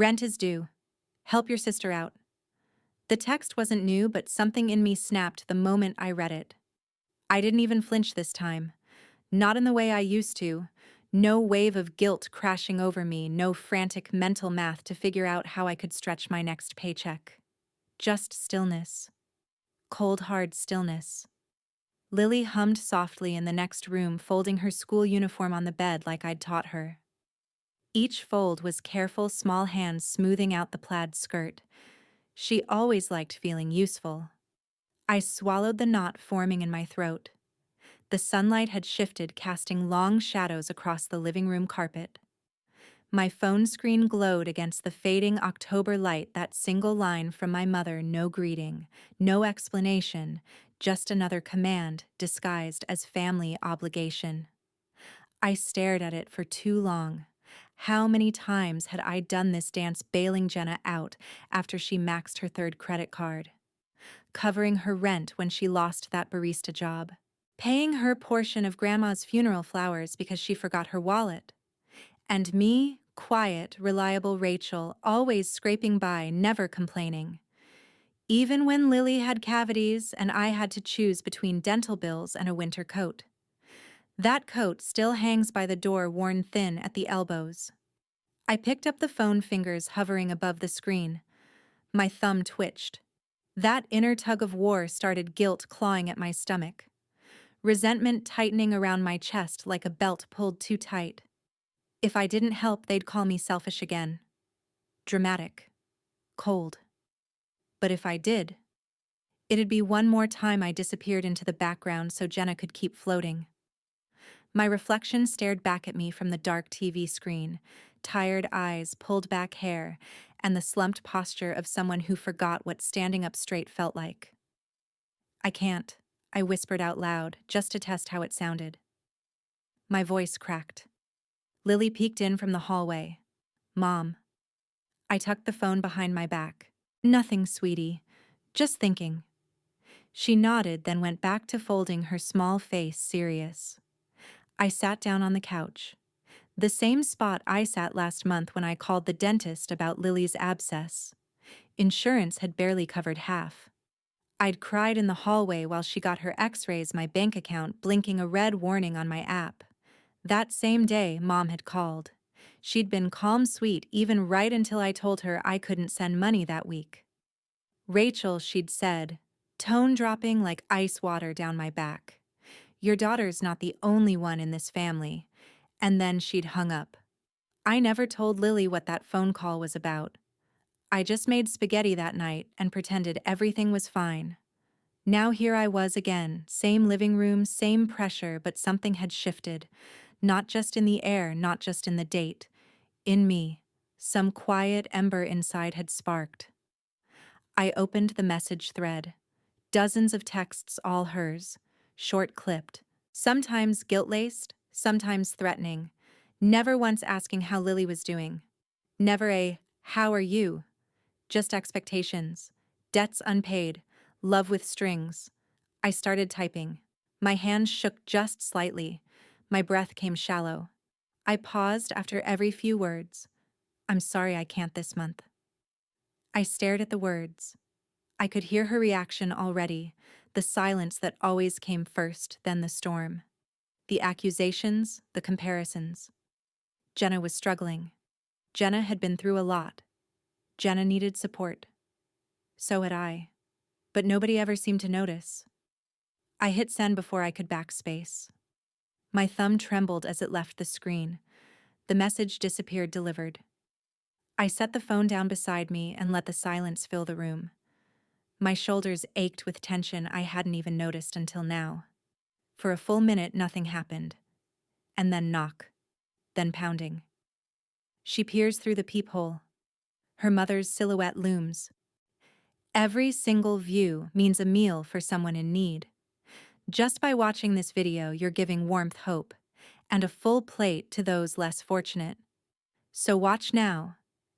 Rent is due. Help your sister out. The text wasn't new, but something in me snapped the moment I read it. I didn't even flinch this time. Not in the way I used to. No wave of guilt crashing over me, no frantic mental math to figure out how I could stretch my next paycheck. Just stillness. Cold, hard stillness. Lily hummed softly in the next room, folding her school uniform on the bed like I'd taught her. Each fold was careful, small hands smoothing out the plaid skirt. She always liked feeling useful. I swallowed the knot forming in my throat. The sunlight had shifted, casting long shadows across the living room carpet. My phone screen glowed against the fading October light, that single line from my mother, no greeting, no explanation, just another command disguised as family obligation. I stared at it for too long. How many times had I done this dance, bailing Jenna out after she maxed her third credit card? Covering her rent when she lost that barista job? Paying her portion of Grandma's funeral flowers because she forgot her wallet? And me, quiet, reliable Rachel, always scraping by, never complaining. Even when Lily had cavities and I had to choose between dental bills and a winter coat. That coat still hangs by the door, worn thin at the elbows. I picked up the phone, fingers hovering above the screen. My thumb twitched. That inner tug of war started, guilt clawing at my stomach. Resentment tightening around my chest like a belt pulled too tight. If I didn't help, they'd call me selfish again. Dramatic. Cold. But if I did, it'd be one more time I disappeared into the background so Jenna could keep floating. My reflection stared back at me from the dark TV screen, tired eyes, pulled back hair, and the slumped posture of someone who forgot what standing up straight felt like. I can't, I whispered out loud, just to test how it sounded. My voice cracked. Lily peeked in from the hallway. Mom. I tucked the phone behind my back. Nothing, sweetie. Just thinking. She nodded, then went back to folding her small face, serious. I sat down on the couch. The same spot I sat last month when I called the dentist about Lily's abscess. Insurance had barely covered half. I'd cried in the hallway while she got her x-rays, my bank account blinking a red warning on my app. That same day, Mom had called. She'd been calm, sweet, even right until I told her I couldn't send money that week. Rachel, she'd said, tone dropping like ice water down my back. Your daughter's not the only one in this family. And then she'd hung up. I never told Lily what that phone call was about. I just made spaghetti that night and pretended everything was fine. Now here I was again, same living room, same pressure, but something had shifted. Not just in the air, not just in the date. In me, some quiet ember inside had sparked. I opened the message thread. Dozens of texts, all hers. Short-clipped. Sometimes guilt-laced, sometimes threatening. Never once asking how Lily was doing. Never a, how are you? Just expectations. Debts unpaid. Love with strings. I started typing. My hands shook just slightly. My breath came shallow. I paused after every few words. I'm sorry I can't this month. I stared at the words. I could hear her reaction already, the silence that always came first, then the storm. The accusations, the comparisons. Jenna was struggling. Jenna had been through a lot. Jenna needed support. So had I. But nobody ever seemed to notice. I hit send before I could backspace. My thumb trembled as it left the screen. The message disappeared, delivered. I set the phone down beside me and let the silence fill the room. My shoulders ached with tension I hadn't even noticed until now. For a full minute, nothing happened. And then knock. Then pounding. She peers through the peephole. Her mother's silhouette looms. Every single view means a meal for someone in need. Just by watching this video, you're giving warmth, hope, and a full plate to those less fortunate. So watch now,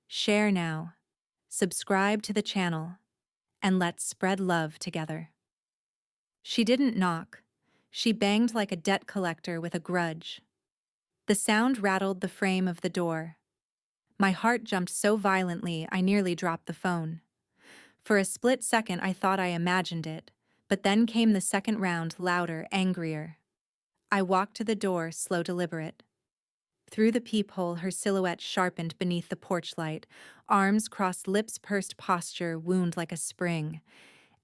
share now, subscribe to the channel, and let's spread love together. She didn't knock. She banged like a debt collector with a grudge. The sound rattled the frame of the door. My heart jumped so violently I nearly dropped the phone. For a split second I thought I imagined it, but then came the second round, louder, angrier. I walked to the door, slow, deliberate. Through the peephole, her silhouette sharpened beneath the porch light, arms crossed, lips pursed, posture wound like a spring.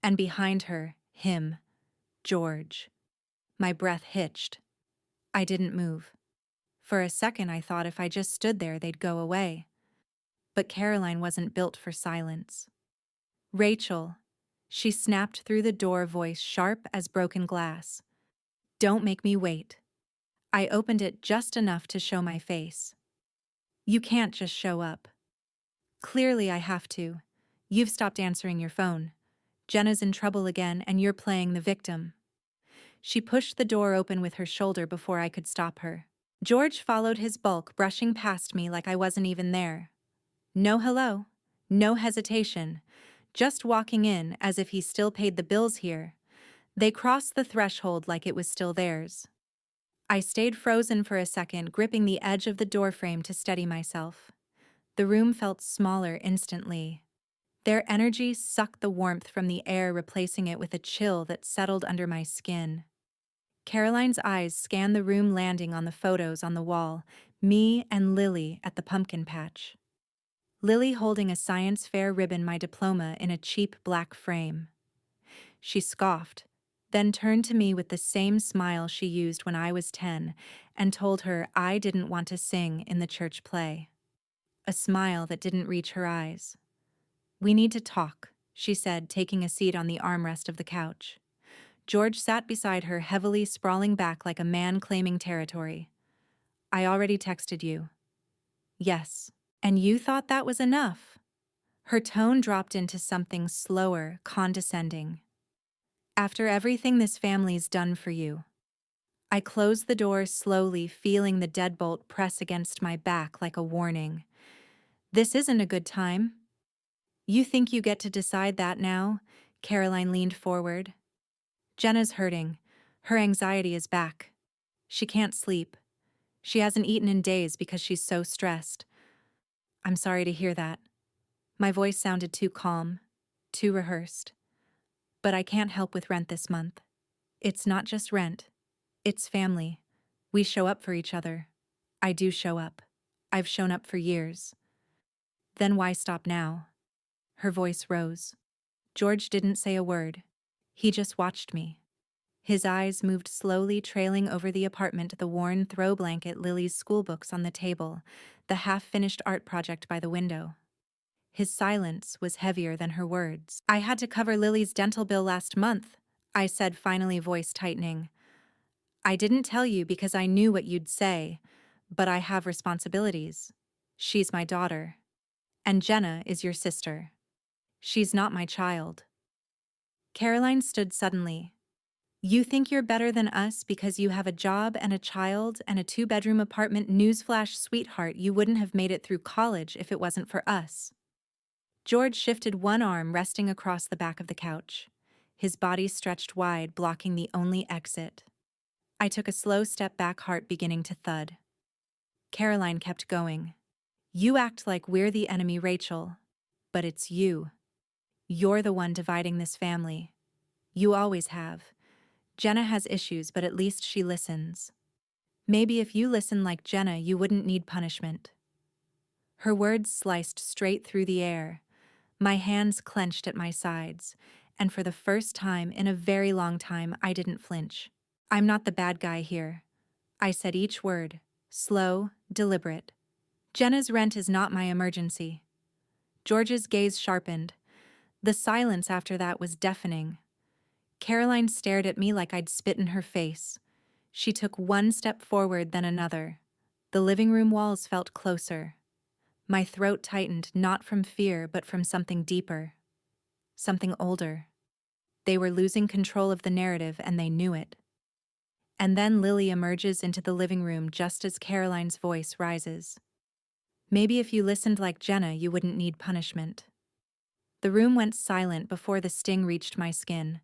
And behind her, him, George. My breath hitched. I didn't move. For a second I thought if I just stood there they'd go away. But Caroline wasn't built for silence. "Rachel," she snapped through the door, voice sharp as broken glass. "Don't make me wait." I opened it just enough to show my face. "You can't just show up." "Clearly I have to. You've stopped answering your phone. Jenna's in trouble again and you're playing the victim." She pushed the door open with her shoulder before I could stop her. George followed, his bulk brushing past me like I wasn't even there. No hello, no hesitation, just walking in as if he still paid the bills here. They crossed the threshold like it was still theirs. I stayed frozen for a second, gripping the edge of the doorframe to steady myself. The room felt smaller instantly. Their energy sucked the warmth from the air, replacing it with a chill that settled under my skin. Caroline's eyes scanned the room, landing on the photos on the wall, me and Lily at the pumpkin patch. Lily holding a science fair ribbon, my diploma in a cheap black frame. She scoffed, then turned to me with the same smile she used when I was 10 and told her I didn't want to sing in the church play. A smile that didn't reach her eyes. "We need to talk," she said, taking a seat on the armrest of the couch. George sat beside her, heavily sprawling back like a man claiming territory. "I already texted you." "Yes. And you thought that was enough?" Her tone dropped into something slower, condescending. "After everything this family's done for you." I closed the door slowly, feeling the deadbolt press against my back like a warning. "This isn't a good time." "You think you get to decide that now?" Caroline leaned forward. "Jenna's hurting. Her anxiety is back. She can't sleep. She hasn't eaten in days because she's so stressed." "I'm sorry to hear that." My voice sounded too calm, too rehearsed. "But I can't help with rent this month." "It's not just rent. It's family. We show up for each other." "I do show up. I've shown up for years." "Then why stop now?" Her voice rose. George didn't say a word. He just watched me. His eyes moved slowly, trailing over the apartment, the worn throw blanket, Lily's schoolbooks on the table, the half-finished art project by the window. His silence was heavier than her words. "I had to cover Lily's dental bill last month," I said, finally, voice tightening. "I didn't tell you because I knew what you'd say, but I have responsibilities. She's my daughter. And Jenna is your sister. She's not my child." Caroline stood suddenly. "You think you're better than us because you have a job and a child and a 2-bedroom apartment? Newsflash, sweetheart, you wouldn't have made it through college if it wasn't for us." George shifted one arm, resting across the back of the couch. His body stretched wide, blocking the only exit. I took a slow step back, heart beginning to thud. Caroline kept going. "You act like we're the enemy, Rachel. But it's you. You're the one dividing this family. You always have. Jenna has issues, but at least she listens. Maybe if you listen like Jenna, you wouldn't need punishment." Her words sliced straight through the air. My hands clenched at my sides, and for the first time in a very long time, I didn't flinch. "I'm not the bad guy here." I said each word, slow, deliberate. "Jenna's rent is not my emergency." George's gaze sharpened. The silence after that was deafening. Caroline stared at me like I'd spit in her face. She took one step forward, then another. The living room walls felt closer. My throat tightened, not from fear, but from something deeper. Something older. They were losing control of the narrative, and they knew it. And then Lily emerges into the living room just as Caroline's voice rises. "Maybe if you listened like Jenna, you wouldn't need punishment." The room went silent before the sting reached my skin.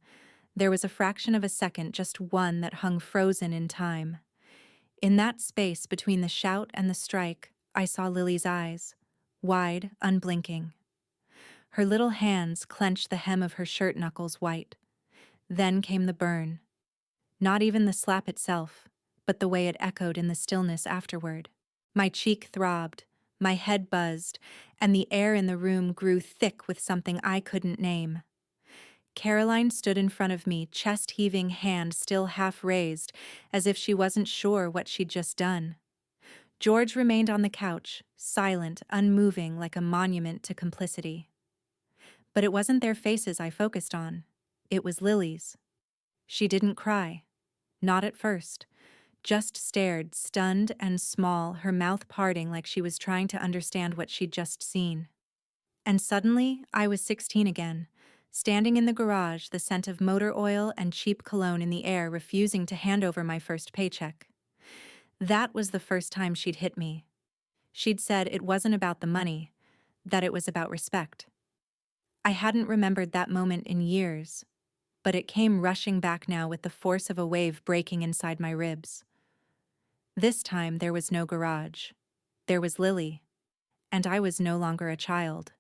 There was a fraction of a second, just one, that hung frozen in time. In that space between the shout and the strike, I saw Lily's eyes, wide, unblinking. Her little hands clenched the hem of her shirt knuckles white. Then came the burn. Not even the slap itself, but the way it echoed in the stillness afterward. My cheek throbbed, my head buzzed, and the air in the room grew thick with something I couldn't name. Caroline stood in front of me, chest-heaving, hand still half raised, as if she wasn't sure what she'd just done. George remained on the couch, silent, unmoving, like a monument to complicity. But it wasn't their faces I focused on. It was Lily's. She didn't cry. Not at first. Just stared, stunned and small, her mouth parting like she was trying to understand what she'd just seen. And suddenly, I was 16 again, standing in the garage, the scent of motor oil and cheap cologne in the air, refusing to hand over my first paycheck. That was the first time she'd hit me. She'd said it wasn't about the money, that it was about respect. I hadn't remembered that moment in years, but it came rushing back now with the force of a wave breaking inside my ribs. This time there was no garage. There was Lily, and I was no longer a child.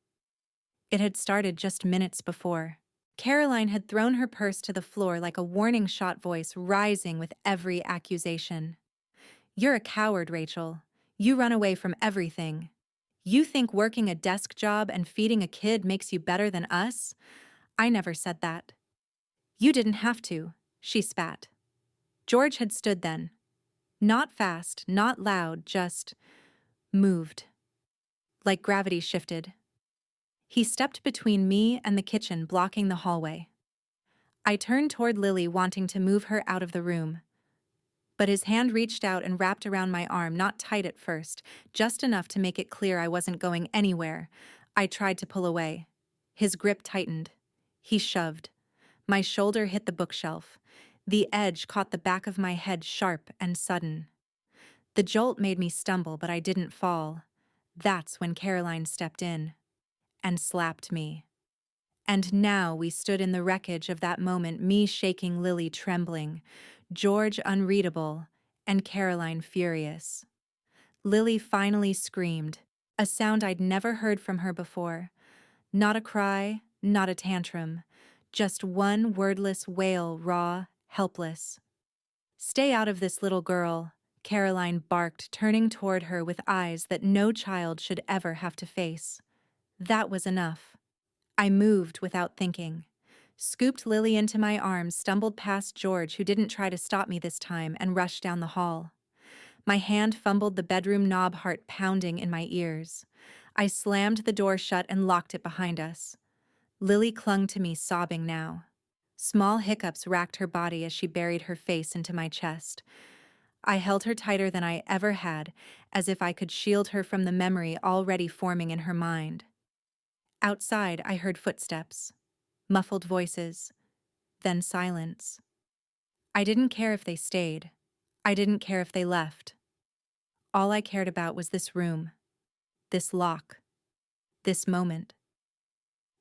It had started just minutes before. Caroline had thrown her purse to the floor like a warning shot, voice rising with every accusation. "You're a coward, Rachel. You run away from everything. You think working a desk job and feeding a kid makes you better than us? I never said that." "You didn't have to," she spat. George had stood then. Not fast, not loud, just moved. Like gravity shifted. He stepped between me and the kitchen, blocking the hallway. I turned toward Lily, wanting to move her out of the room. But his hand reached out and wrapped around my arm, not tight at first, just enough to make it clear I wasn't going anywhere. I tried to pull away. His grip tightened. He shoved. My shoulder hit the bookshelf. The edge caught the back of my head, sharp and sudden. The jolt made me stumble, but I didn't fall. That's when Caroline stepped in and slapped me. And now we stood in the wreckage of that moment, me shaking, Lily trembling, George unreadable, and Caroline furious. Lily finally screamed, a sound I'd never heard from her before. Not a cry, not a tantrum, just one wordless wail, raw, helpless. "Stay out of this, little girl," Caroline barked, turning toward her with eyes that no child should ever have to face. That was enough. I moved without thinking. Scooped Lily into my arms, stumbled past George, who didn't try to stop me this time, and rushed down the hall. My hand fumbled the bedroom knob, heart pounding in my ears. I slammed the door shut and locked it behind us. Lily clung to me, sobbing now. Small hiccups racked her body as she buried her face into my chest. I held her tighter than I ever had, as if I could shield her from the memory already forming in her mind. Outside, I heard footsteps, muffled voices, then silence. I didn't care if they stayed. I didn't care if they left. All I cared about was this room, this lock, this moment.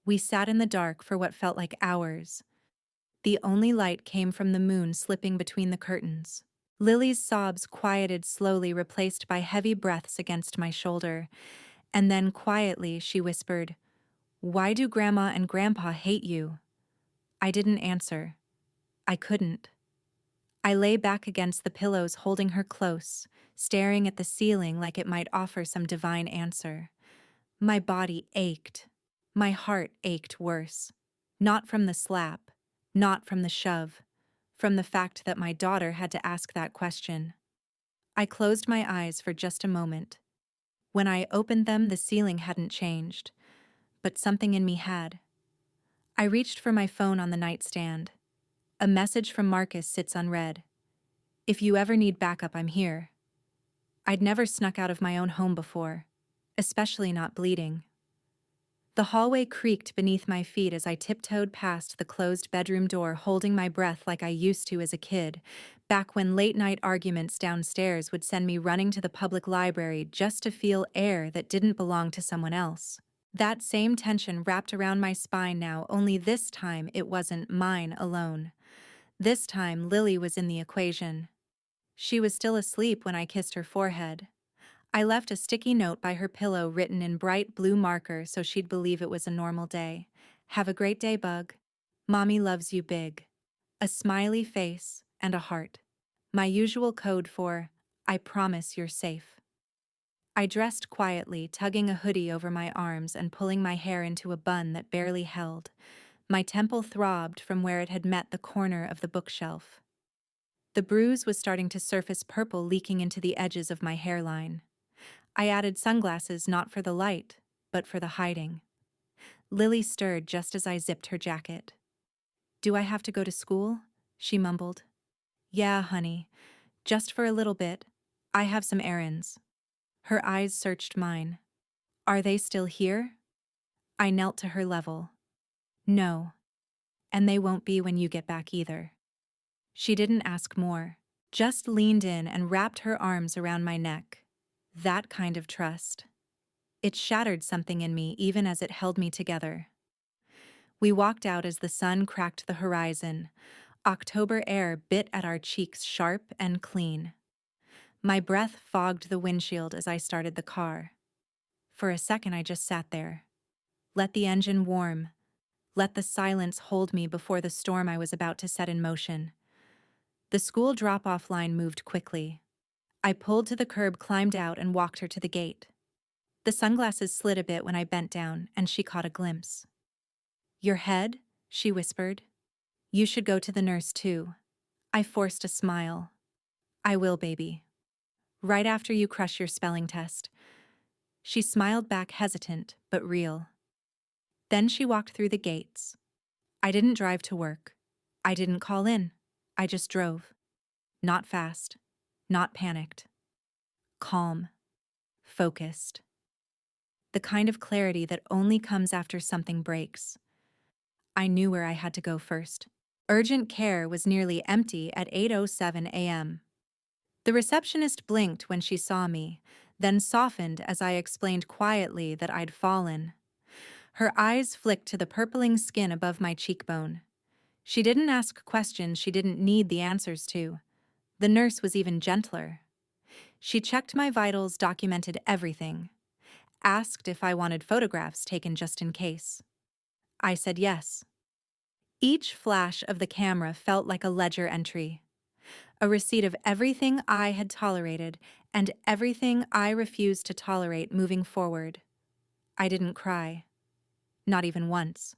We sat in the dark for what felt like hours. The only light came from the moon slipping between the curtains. Lily's sobs quieted slowly, replaced by heavy breaths against my shoulder, and then quietly she whispered, "Why do Grandma and Grandpa hate you?" I didn't answer. I couldn't. I lay back against the pillows, holding her close, staring at the ceiling like it might offer some divine answer. My body ached. My heart ached worse. Not from the slap, not from the shove, from the fact that my daughter had to ask that question. I closed my eyes for just a moment. When I opened them, the ceiling hadn't changed, but something in me had. I reached for my phone on the nightstand. A message from Marcus sits unread. "If you ever need backup, I'm here." I'd never snuck out of my own home before, especially not bleeding. The hallway creaked beneath my feet as I tiptoed past the closed bedroom door, holding my breath like I used to as a kid, back when late-night arguments downstairs would send me running to the public library just to feel air that didn't belong to someone else. That same tension wrapped around my spine now, only this time it wasn't mine alone. This time Lily was in the equation. She was still asleep when I kissed her forehead. I left a sticky note by her pillow written in bright blue marker so she'd believe it was a normal day. Have a great day, Bug. Mommy loves you big. A smiley face and a heart. My usual code for, I promise you're safe. I dressed quietly, tugging a hoodie over my arms and pulling my hair into a bun that barely held. My temple throbbed from where it had met the corner of the bookshelf. The bruise was starting to surface purple, leaking into the edges of my hairline. I added sunglasses not for the light, but for the hiding. Lily stirred just as I zipped her jacket. Do I have to go to school? She mumbled. Yeah, honey. Just for a little bit. I have some errands. Her eyes searched mine. Are they still here? I knelt to her level. No. And they won't be when you get back either. She didn't ask more, just leaned in and wrapped her arms around my neck. That kind of trust. It shattered something in me even as it held me together. We walked out as the sun cracked the horizon. October air bit at our cheeks sharp and clean. My breath fogged the windshield as I started the car. For a second I just sat there. Let the engine warm. Let the silence hold me before the storm I was about to set in motion. The school drop-off line moved quickly. I pulled to the curb, climbed out, and walked her to the gate. The sunglasses slid a bit when I bent down, and she caught a glimpse. Your head? She whispered. You should go to the nurse too. I forced a smile. I will, baby. Right after you crush your spelling test. She smiled back, hesitant, but real. Then she walked through the gates. I didn't drive to work. I didn't call in. I just drove. Not fast. Not panicked. Calm. Focused. The kind of clarity that only comes after something breaks. I knew where I had to go first. Urgent care was nearly empty at 8:07 a.m. The receptionist blinked when she saw me, then softened as I explained quietly that I'd fallen. Her eyes flicked to the purpling skin above my cheekbone. She didn't ask questions she didn't need the answers to. The nurse was even gentler. She checked my vitals, documented everything. Asked if I wanted photographs taken just in case. I said yes. Each flash of the camera felt like a ledger entry, a receipt of everything I had tolerated and everything I refused to tolerate moving forward. I didn't cry. Not even once.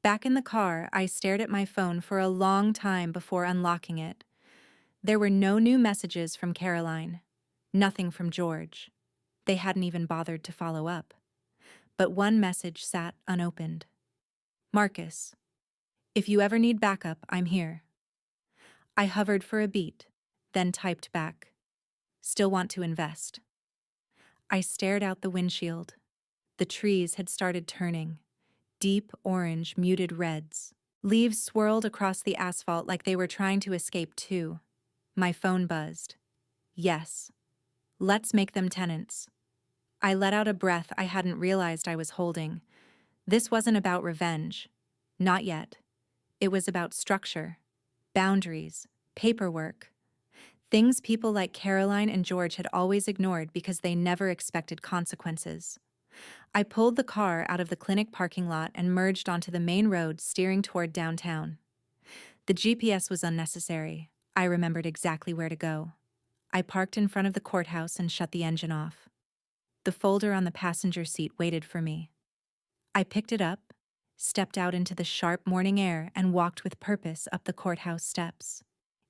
Back in the car, I stared at my phone for a long time before unlocking it. There were no new messages from Caroline. Nothing from George. They hadn't even bothered to follow up. But one message sat unopened. Marcus, if you ever need backup, I'm here. I hovered for a beat, then typed back. Still want to invest. I stared out the windshield. The trees had started turning. Deep orange, muted reds. Leaves swirled across the asphalt like they were trying to escape too. My phone buzzed. Yes. Let's make them tenants. I let out a breath I hadn't realized I was holding. This wasn't about revenge. Not yet. It was about structure, boundaries, paperwork. Things people like Caroline and George had always ignored because they never expected consequences. I pulled the car out of the clinic parking lot and merged onto the main road, steering toward downtown. The GPS was unnecessary. I remembered exactly where to go. I parked in front of the courthouse and shut the engine off. The folder on the passenger seat waited for me. I picked it up, stepped out into the sharp morning air, and walked with purpose up the courthouse steps.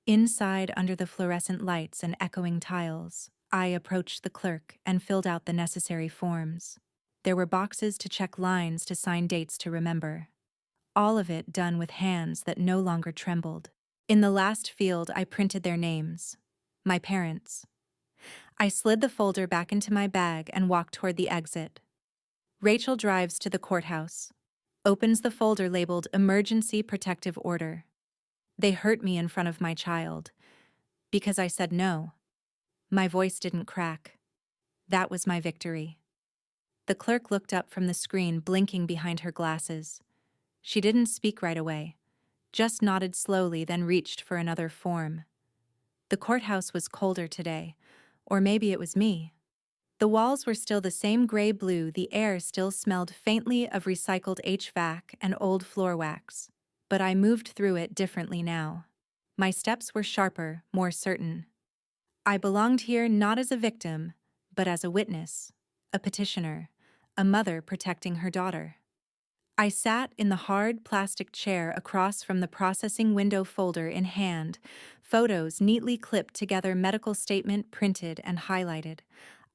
Inside, under the fluorescent lights and echoing tiles, I approached the clerk and filled out the necessary forms. There were boxes to check, lines to sign, dates to remember. All of it done with hands that no longer trembled. In the last field, I printed their names. My parents. I slid the folder back into my bag and walked toward the exit. Rachel drives to the courthouse. Opens the folder labeled Emergency Protective Order. They hurt me in front of my child. Because I said no. My voice didn't crack. That was my victory. The clerk looked up from the screen, blinking behind her glasses. She didn't speak right away, just nodded slowly, then reached for another form. The courthouse was colder today, or maybe it was me. The walls were still the same gray-blue, the air still smelled faintly of recycled HVAC and old floor wax. But I moved through it differently now. My steps were sharper, more certain. I belonged here not as a victim, but as a witness, a petitioner, a mother protecting her daughter. I sat in the hard plastic chair across from the processing window, folder in hand, photos neatly clipped together, medical statement printed and highlighted.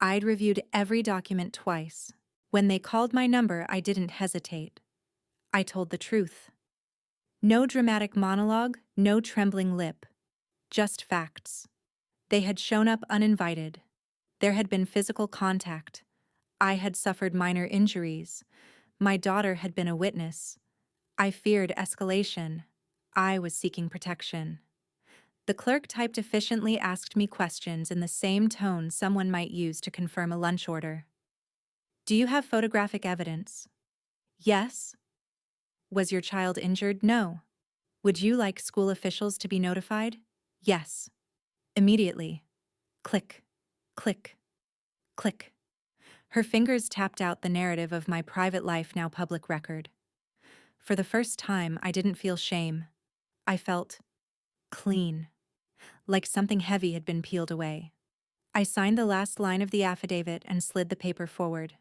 I'd reviewed every document twice. When they called my number, I didn't hesitate. I told the truth. No dramatic monologue, no trembling lip. Just facts. They had shown up uninvited. There had been physical contact. I had suffered minor injuries. My daughter had been a witness. I feared escalation. I was seeking protection. The clerk typed efficiently, asked me questions in the same tone someone might use to confirm a lunch order. Do you have photographic evidence? Yes. Was your child injured? No. Would you like school officials to be notified? Yes. Immediately. Click, click, click. Her fingers tapped out the narrative of my private life, now public record. For the first time, I didn't feel shame. I felt clean, like something heavy had been peeled away. I signed the last line of the affidavit and slid the paper forward.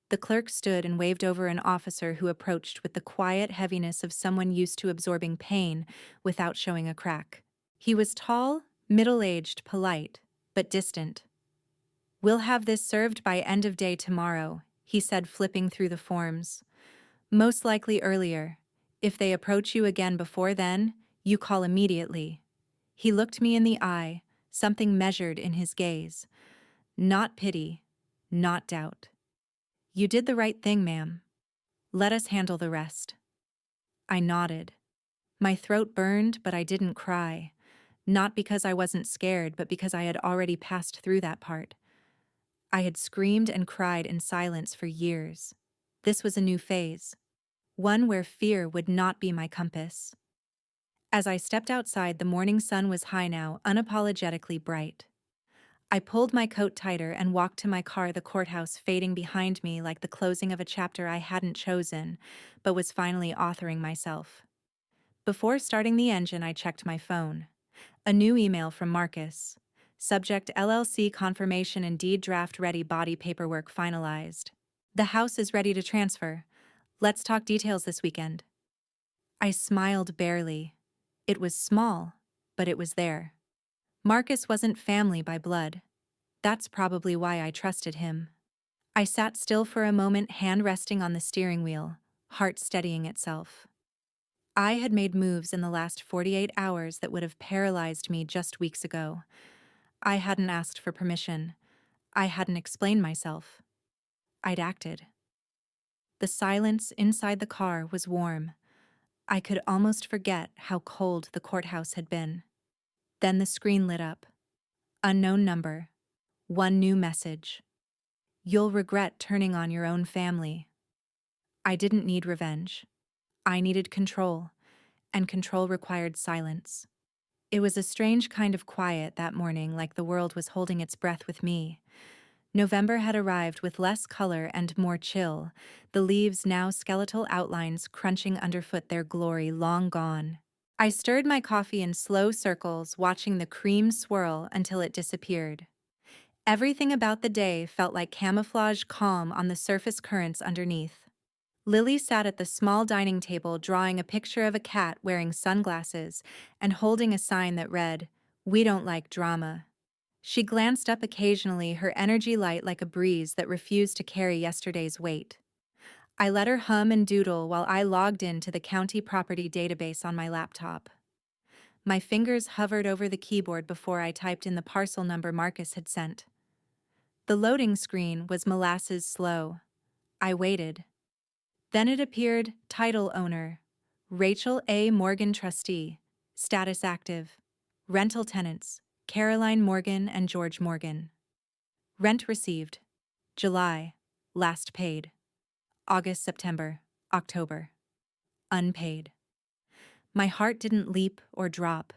The clerk stood and waved over an officer who approached with the quiet heaviness of someone used to absorbing pain without showing a crack. He was tall, middle-aged, polite, but distant. "We'll have this served by end of day tomorrow," he said, flipping through the forms. "Most likely earlier. If they approach you again before then, you call immediately." He looked me in the eye, something measured in his gaze. Not pity, not doubt. "You did the right thing, ma'am. Let us handle the rest." I nodded. My throat burned, but I didn't cry. Not because I wasn't scared, but because I had already passed through that part. I had screamed and cried in silence for years. This was a new phase. One where fear would not be my compass. As I stepped outside, the morning sun was high now, unapologetically bright. I pulled my coat tighter and walked to my car, the courthouse fading behind me like the closing of a chapter I hadn't chosen, but was finally authoring myself. Before starting the engine, I checked my phone. A new email from Marcus. Subject: LLC confirmation and deed draft ready, body paperwork finalized. The house is ready to transfer. Let's talk details this weekend. I smiled barely. It was small, but it was there. Marcus wasn't family by blood. That's probably why I trusted him. I sat still for a moment, hand resting on the steering wheel, heart steadying itself. I had made moves in the last 48 hours that would have paralyzed me just weeks ago. I hadn't asked for permission. I hadn't explained myself. I'd acted. The silence inside the car was warm. I could almost forget how cold the courthouse had been. Then the screen lit up. Unknown number. One new message. "You'll regret turning on your own family." I didn't need revenge. I needed control, and control required silence. It was a strange kind of quiet that morning, like the world was holding its breath with me. November had arrived with less color and more chill, the leaves now skeletal outlines crunching underfoot, their glory long gone. I stirred my coffee in slow circles, watching the cream swirl until it disappeared. Everything about the day felt like camouflage calm on the surface currents underneath. Lily sat at the small dining table, drawing a picture of a cat wearing sunglasses and holding a sign that read, "We don't like drama." She glanced up occasionally, her energy light like a breeze that refused to carry yesterday's weight. I let her hum and doodle while I logged into the county property database on my laptop. My fingers hovered over the keyboard before I typed in the parcel number Marcus had sent. The loading screen was molasses slow. I waited. Then it appeared: title owner, Rachel A. Morgan, trustee, status active, rental tenants, Caroline Morgan and George Morgan. Rent received, July, last paid, August, September, October, unpaid. My heart didn't leap or drop,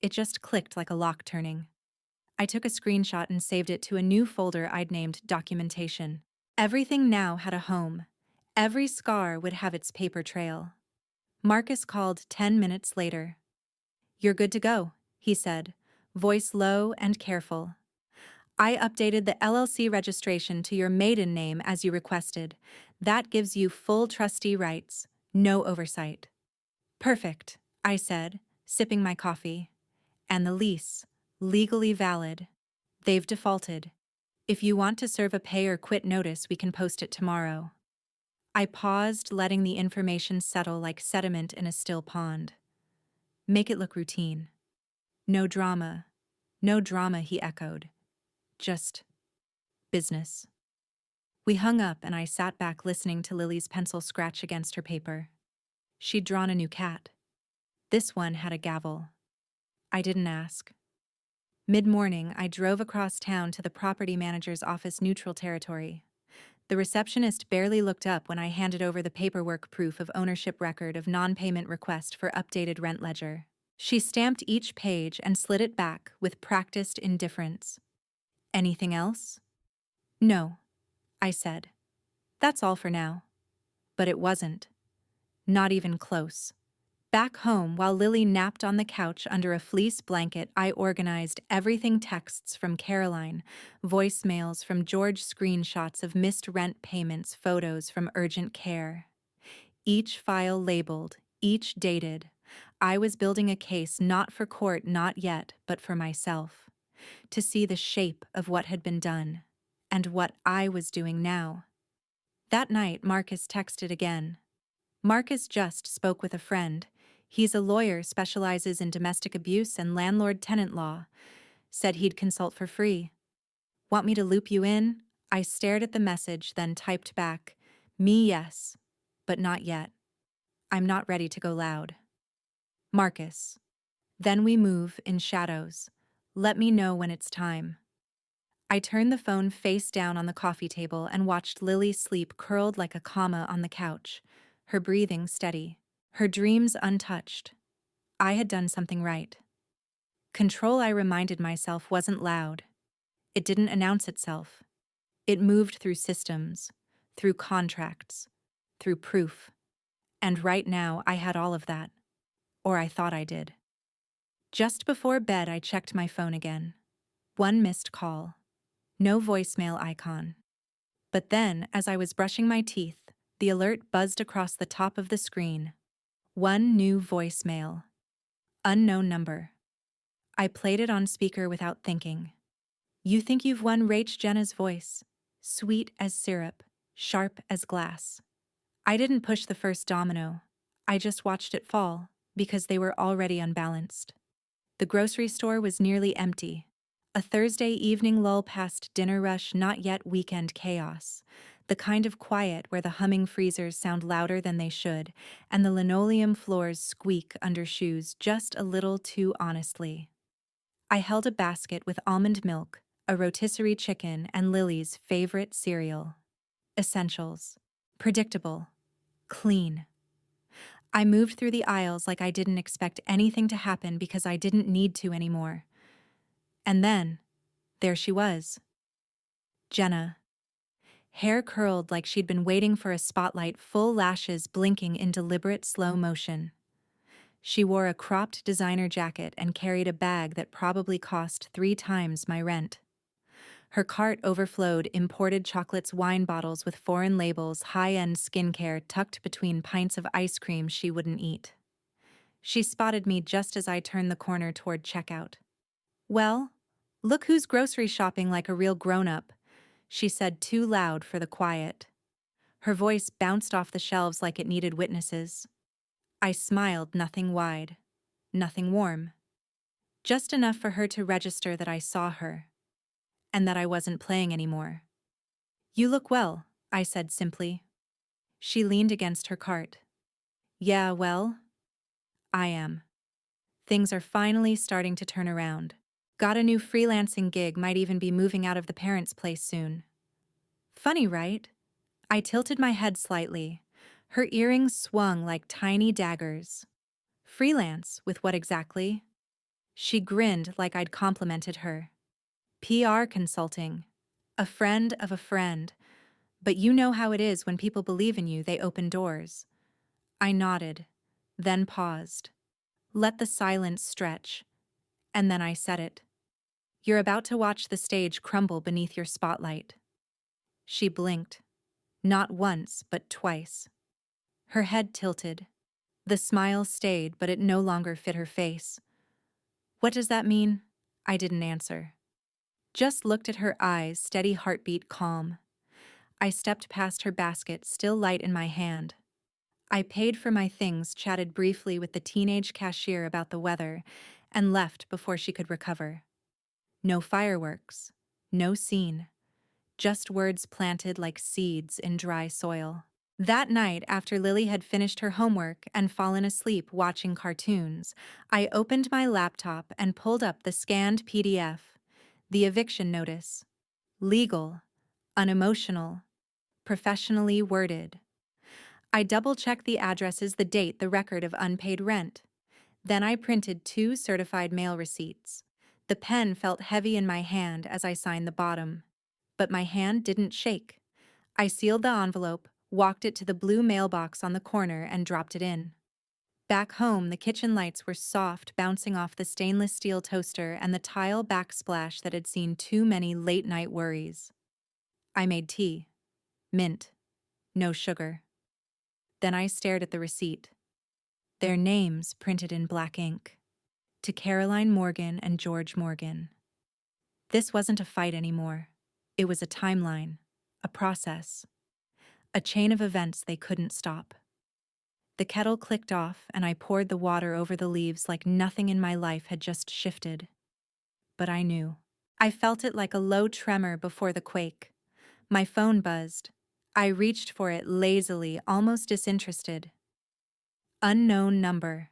it just clicked like a lock turning. I took a screenshot and saved it to a new folder I'd named Documentation. Everything now had a home. Every scar would have its paper trail. Marcus called 10 minutes later. "You're good to go," he said, voice low and careful. "I updated the LLC registration to your maiden name as you requested. That gives you full trustee rights, no oversight." "Perfect," I said, sipping my coffee. "And the lease, legally valid. They've defaulted. If you want to serve a pay or quit notice, we can post it tomorrow." I paused, letting the information settle like sediment in a still pond. "Make it look routine." "No drama. No drama," he echoed. "Just business." We hung up and I sat back listening to Lily's pencil scratch against her paper. She'd drawn a new cat. This one had a gavel. I didn't ask. Mid-morning, I drove across town to the property manager's office, neutral territory. The receptionist barely looked up when I handed over the paperwork proof of ownership record of non-payment request for updated rent ledger. She stamped each page and slid it back with practiced indifference. "Anything else?" "No," I said. "That's all for now." But it wasn't. Not even close. Back home, while Lily napped on the couch under a fleece blanket, I organized everything: texts from Caroline, voicemails from George, screenshots of missed rent payments, photos from urgent care. Each file labeled, each dated. I was building a case not for court, not yet, but for myself. To see the shape of what had been done, and what I was doing now. That night, Marcus texted again. Marcus just spoke with a friend. He's a lawyer, specializes in domestic abuse and landlord-tenant law. Said he'd consult for free. "Want me to loop you in?" I stared at the message, then typed back, "Me, yes, but not yet. I'm not ready to go loud." Marcus. "Then we move in shadows. Let me know when it's time." I turned the phone face down on the coffee table and watched Lily sleep curled like a comma on the couch, her breathing steady, her dreams untouched. I had done something right. Control, I reminded myself, wasn't loud. It didn't announce itself. It moved through systems, through contracts, through proof. And right now, I had all of that. Or I thought I did. Just before bed, I checked my phone again. One missed call. No voicemail icon. But then, as I was brushing my teeth, the alert buzzed across the top of the screen. One new voicemail. Unknown number. I played it on speaker without thinking. "You think you've won?" Rach Jenna's voice. Sweet as syrup, sharp as glass. I didn't push the first domino. I just watched it fall, because they were already unbalanced. The grocery store was nearly empty. A Thursday evening lull past dinner rush, not yet weekend chaos. The kind of quiet where the humming freezers sound louder than they should, and the linoleum floors squeak under shoes just a little too honestly. I held a basket with almond milk, a rotisserie chicken, and Lily's favorite cereal. Essentials. Predictable. Clean. I moved through the aisles like I didn't expect anything to happen because I didn't need to anymore. And then, there she was. Jenna. Hair curled like she'd been waiting for a spotlight, full lashes blinking in deliberate slow motion. She wore a cropped designer jacket and carried a bag that probably cost 3 times my rent. Her cart overflowed imported chocolates, wine bottles with foreign labels, high-end skincare tucked between pints of ice cream she wouldn't eat. She spotted me just as I turned the corner toward checkout. "Well, look who's grocery shopping like a real grown-up," she said, too loud for the quiet. Her voice bounced off the shelves like it needed witnesses. I smiled, nothing wide, nothing warm. Just enough for her to register that I saw her, and that I wasn't playing anymore. "You look well," I said simply. She leaned against her cart. "Yeah, well, I am. Things are finally starting to turn around. Got a new freelancing gig, might even be moving out of the parents' place soon." Funny, right? I tilted my head slightly. Her earrings swung like tiny daggers. "Freelance, with what exactly?" She grinned like I'd complimented her. PR consulting. A friend of a friend. But you know how it is when people believe in you, they open doors. I nodded, then paused. Let the silence stretch. And then I said it. You're about to watch the stage crumble beneath your spotlight. She blinked. Not once, but twice. Her head tilted. The smile stayed, but it no longer fit her face. What does that mean? I didn't answer. Just looked at her eyes, steady heartbeat calm. I stepped past her basket, still light in my hand. I paid for my things, chatted briefly with the teenage cashier about the weather, and left before she could recover. No fireworks. No scene. Just words planted like seeds in dry soil. That night, after Lily had finished her homework and fallen asleep watching cartoons, I opened my laptop and pulled up the scanned PDF. The eviction notice. Legal. Unemotional. Professionally worded. I double-checked the addresses, the date, the record of unpaid rent. Then I printed 2 certified mail receipts. The pen felt heavy in my hand as I signed the bottom. But my hand didn't shake. I sealed the envelope, walked it to the blue mailbox on the corner, and dropped it in. Back home, the kitchen lights were soft, bouncing off the stainless steel toaster and the tile backsplash that had seen too many late-night worries. I made tea. Mint. No sugar. Then I stared at the receipt. Their names printed in black ink. To Caroline Morgan and George Morgan. This wasn't a fight anymore. It was a timeline. A process. A chain of events they couldn't stop. The kettle clicked off, and I poured the water over the leaves like nothing in my life had just shifted. But I knew. I felt it like a low tremor before the quake. My phone buzzed. I reached for it lazily, almost disinterested. Unknown number.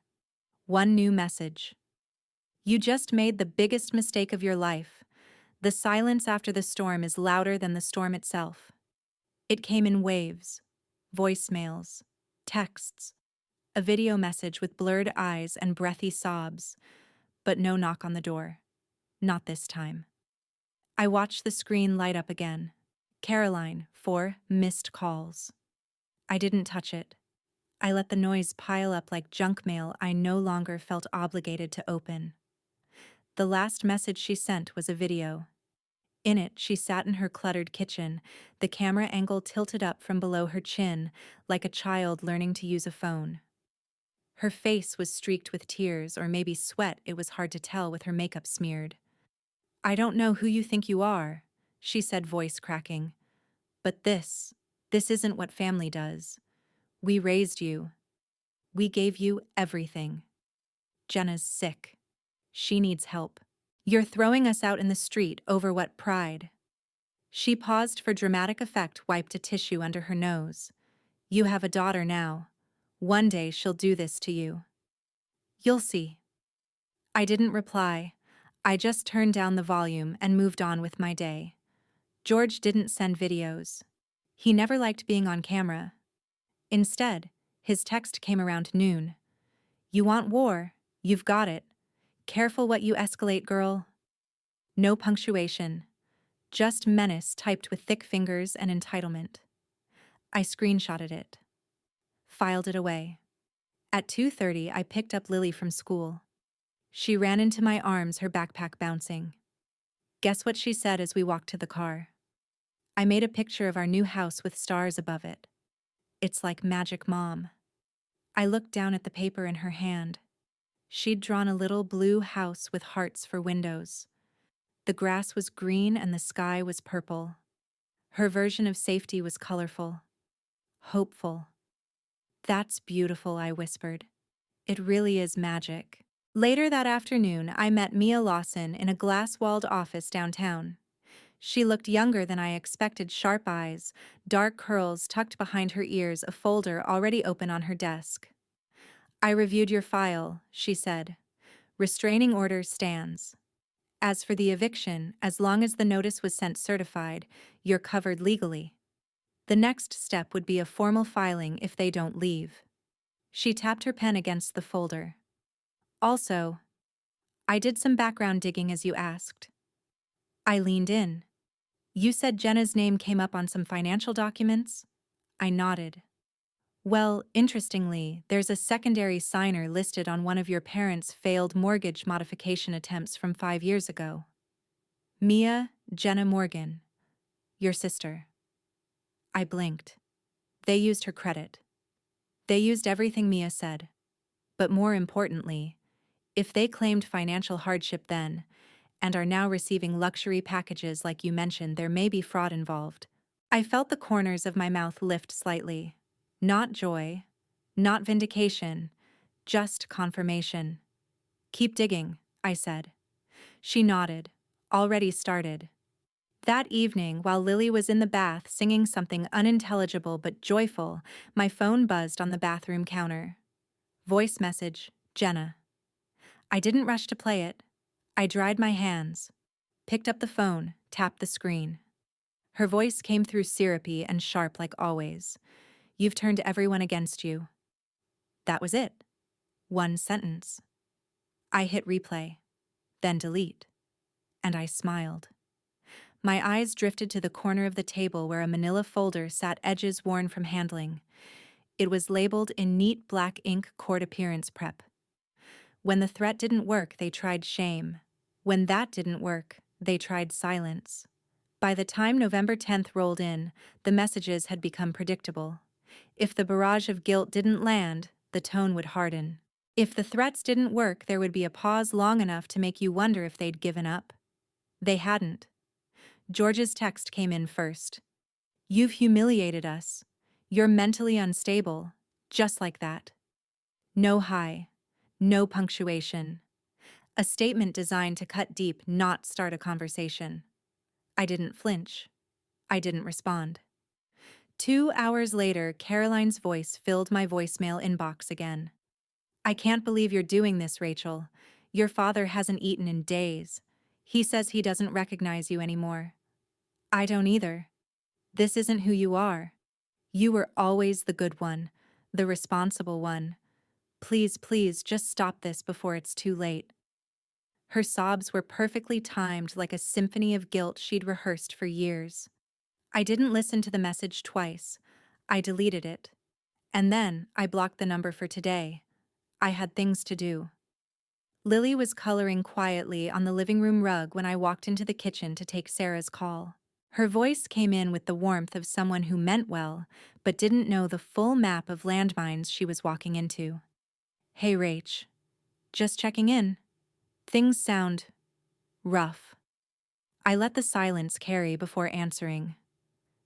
One new message. You just made the biggest mistake of your life. The silence after the storm is louder than the storm itself. It came in waves. Voicemails. Texts. A video message with blurred eyes and breathy sobs. But no knock on the door. Not this time. I watched the screen light up again. Caroline, 4 missed calls. I didn't touch it. I let the noise pile up like junk mail I no longer felt obligated to open. The last message she sent was a video. In it, she sat in her cluttered kitchen, the camera angle tilted up from below her chin, like a child learning to use a phone. Her face was streaked with tears, or maybe sweat, it was hard to tell with her makeup smeared. I don't know who you think you are, she said, voice cracking. But this isn't what family does. We raised you. We gave you everything. Jenna's sick. She needs help. You're throwing us out in the street over what pride? She paused for dramatic effect, wiped a tissue under her nose. You have a daughter now. One day she'll do this to you. You'll see. I didn't reply. I just turned down the volume and moved on with my day. George didn't send videos. He never liked being on camera. Instead, his text came around noon. You want war? You've got it. Careful what you escalate, girl. No punctuation. Just menace typed with thick fingers and entitlement. I screenshotted it. Filed it away. At 2:30, I picked up Lily from school. She ran into my arms, her backpack bouncing. Guess what she said as we walked to the car? I made a picture of our new house with stars above it. It's like magic, Mom. I looked down at the paper in her hand. She'd drawn a little blue house with hearts for windows. The grass was green and the sky was purple. Her version of safety was colorful. Hopeful. That's beautiful, I whispered. It really is magic. Later that afternoon, I met Mia Lawson in a glass-walled office downtown. She looked younger than I expected, sharp eyes, dark curls tucked behind her ears, a folder already open on her desk. I reviewed your file, she said. Restraining order stands. As for the eviction, as long as the notice was sent certified, you're covered legally. The next step would be a formal filing if they don't leave. She tapped her pen against the folder. Also, I did some background digging as you asked. I leaned in. You said Jenna's name came up on some financial documents? I nodded. Well, interestingly, there's a secondary signer listed on one of your parents' failed mortgage modification attempts from 5 years ago. Mia Jenna Morgan, your sister. I blinked. They used her credit. They used everything Mia said. But more importantly, if they claimed financial hardship then, and are now receiving luxury packages like you mentioned, there may be fraud involved. I felt the corners of my mouth lift slightly. Not joy, not vindication, just confirmation. Keep digging, I said. She nodded. Already started. That evening, while Lily was in the bath singing something unintelligible but joyful, my phone buzzed on the bathroom counter. Voice message, Jenna. I didn't rush to play it. I dried my hands, picked up the phone, tapped the screen. Her voice came through syrupy and sharp like always. You've turned everyone against you. That was it. One sentence. I hit replay, then delete, and I smiled. My eyes drifted to the corner of the table where a manila folder sat, edges worn from handling. It was labeled in neat black ink, court appearance prep. When the threat didn't work, they tried shame. When that didn't work, they tried silence. By the time November 10th rolled in, the messages had become predictable. If the barrage of guilt didn't land, the tone would harden. If the threats didn't work, there would be a pause long enough to make you wonder if they'd given up. They hadn't. George's text came in first. You've humiliated us. You're mentally unstable. Just like that. No hi. No punctuation. A statement designed to cut deep, not start a conversation. I didn't flinch. I didn't respond. 2 hours later, Caroline's voice filled my voicemail inbox again. I can't believe you're doing this, Rachel. Your father hasn't eaten in days. He says he doesn't recognize you anymore. I don't either. This isn't who you are. You were always the good one, the responsible one. Please, please, just stop this before it's too late. Her sobs were perfectly timed, like a symphony of guilt she'd rehearsed for years. I didn't listen to the message twice. I deleted it. And then I blocked the number for today. I had things to do. Lily was coloring quietly on the living room rug when I walked into the kitchen to take Sarah's call. Her voice came in with the warmth of someone who meant well, but didn't know the full map of landmines she was walking into. Hey, Rach. Just checking in. Things sound rough. I let the silence carry before answering.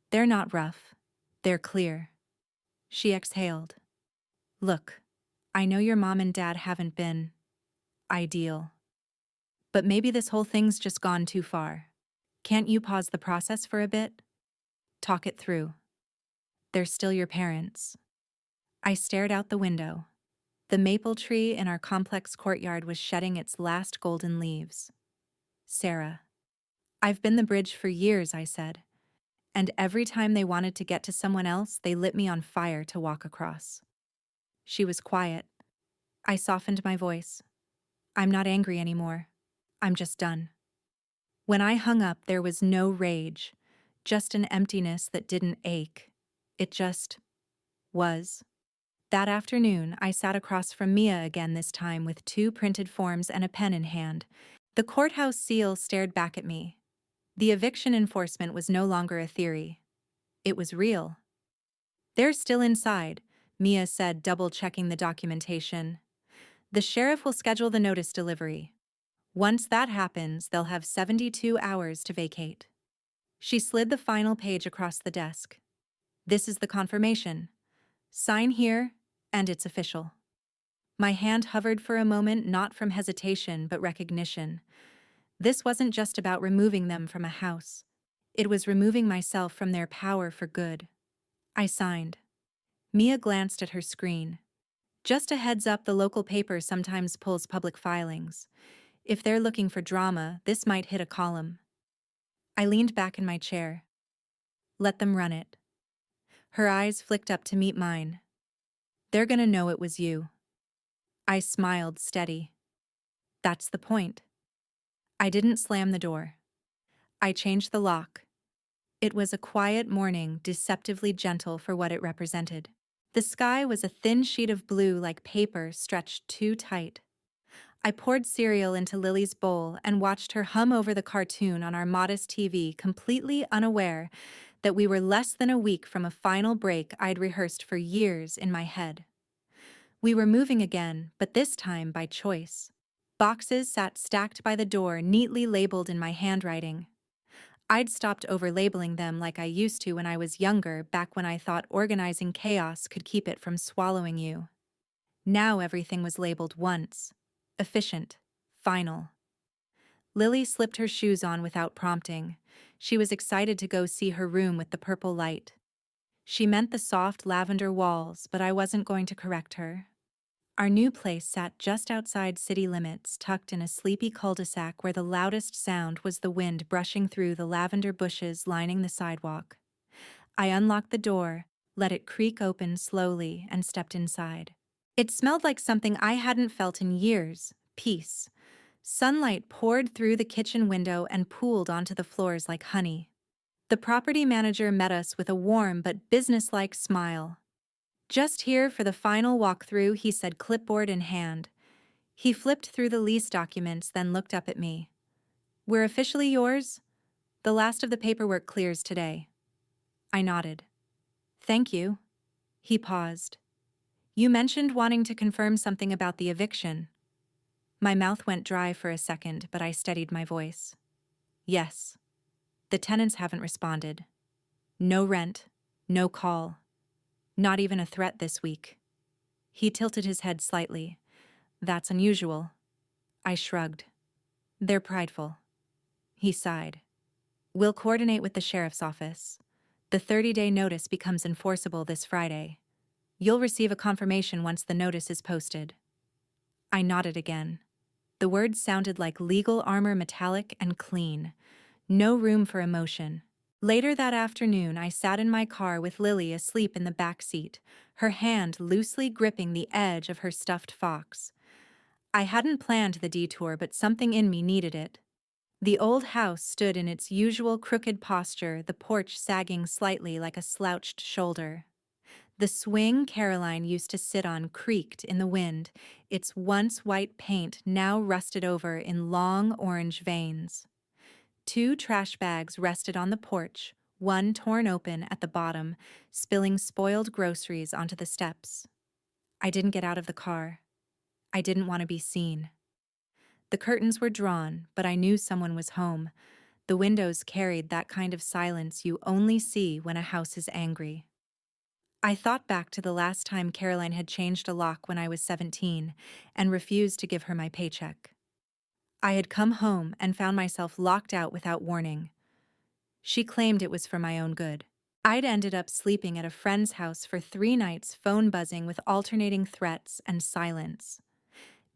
They're not rough. They're clear. She exhaled. Look, I know your mom and dad haven't been ideal. But maybe this whole thing's just gone too far. Can't you pause the process for a bit? Talk it through. They're still your parents. I stared out the window. The maple tree in our complex courtyard was shedding its last golden leaves. Sarah. I've been the bridge for years, I said. And every time they wanted to get to someone else, they lit me on fire to walk across. She was quiet. I softened my voice. I'm not angry anymore. I'm just done. When I hung up, there was no rage, just an emptiness that didn't ache. It just was. That afternoon, I sat across from Mia again, this time with 2 printed forms and a pen in hand. The courthouse seal stared back at me. The eviction enforcement was no longer a theory. It was real. They're still inside, Mia said, double-checking the documentation. The sheriff will schedule the notice delivery. Once that happens, they'll have 72 hours to vacate. She slid the final page across the desk. This is the confirmation. Sign here, and it's official. My hand hovered for a moment, not from hesitation, but recognition. This wasn't just about removing them from a house. It was removing myself from their power for good. I signed. Mia glanced at her screen. Just a heads up, the local paper sometimes pulls public filings. If they're looking for drama, this might hit a column. I leaned back in my chair. Let them run it. Her eyes flicked up to meet mine. They're gonna know it was you. I smiled, steady. That's the point. I didn't slam the door. I changed the lock. It was a quiet morning, deceptively gentle for what it represented. The sky was a thin sheet of blue like paper stretched too tight. I poured cereal into Lily's bowl and watched her hum over the cartoon on our modest TV, completely unaware that we were less than a week from a final break I'd rehearsed for years in my head. We were moving again, but this time by choice. Boxes sat stacked by the door, neatly labeled in my handwriting. I'd stopped over-labeling them like I used to when I was younger, back when I thought organizing chaos could keep it from swallowing you. Now everything was labeled once. Efficient. Final. Lily slipped her shoes on without prompting. She was excited to go see her room with the purple light. She meant the soft lavender walls, but I wasn't going to correct her. Our new place sat just outside city limits, tucked in a sleepy cul-de-sac where the loudest sound was the wind brushing through the lavender bushes lining the sidewalk. I unlocked the door, let it creak open slowly, and stepped inside. It smelled like something I hadn't felt in years: peace. Sunlight poured through the kitchen window and pooled onto the floors like honey. The property manager met us with a warm but businesslike smile. "Just here for the final walkthrough," he said, clipboard in hand. He flipped through the lease documents, then looked up at me. "We're officially yours? The last of the paperwork clears today." I nodded. "Thank you." He paused. "You mentioned wanting to confirm something about the eviction." My mouth went dry for a second, but I steadied my voice. "Yes. The tenants haven't responded. No rent, no call. Not even a threat this week." He tilted his head slightly. "That's unusual." I shrugged. "They're prideful." He sighed. "We'll coordinate with the sheriff's office. The 30-day notice becomes enforceable this Friday. You'll receive a confirmation once the notice is posted." I nodded again. The words sounded like legal armor, metallic and clean. No room for emotion. Later that afternoon, I sat in my car with Lily asleep in the back seat, her hand loosely gripping the edge of her stuffed fox. I hadn't planned the detour, but something in me needed it. The old house stood in its usual crooked posture, the porch sagging slightly like a slouched shoulder. The swing Caroline used to sit on creaked in the wind, its once white paint now rusted over in long orange veins. 2 trash bags rested on the porch, one torn open at the bottom, spilling spoiled groceries onto the steps. I didn't get out of the car. I didn't want to be seen. The curtains were drawn, but I knew someone was home. The windows carried that kind of silence you only see when a house is angry. I thought back to the last time Caroline had changed a lock when I was 17 and refused to give her my paycheck. I had come home and found myself locked out without warning. She claimed it was for my own good. I'd ended up sleeping at a friend's house for 3 nights, phone buzzing with alternating threats and silence.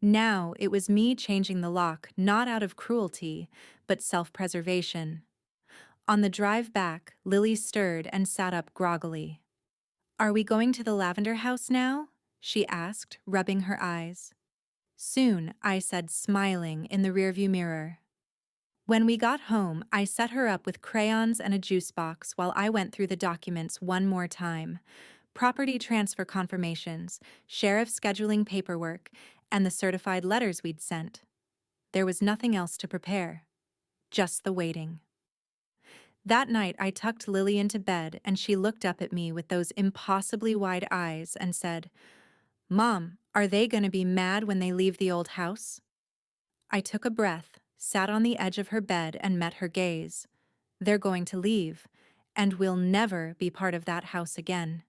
Now it was me changing the lock, not out of cruelty, but self-preservation. On the drive back, Lily stirred and sat up groggily. "Are we going to the lavender house now?" she asked, rubbing her eyes. "Soon," I said, smiling in the rearview mirror. When we got home, I set her up with crayons and a juice box while I went through the documents one more time. Property transfer confirmations, sheriff scheduling paperwork, and the certified letters we'd sent. There was nothing else to prepare. Just the waiting. That night, I tucked Lily into bed, and she looked up at me with those impossibly wide eyes and said, "Mom, are they going to be mad when they leave the old house?" I took a breath, sat on the edge of her bed, and met her gaze. "They're going to leave, and we'll never be part of that house again."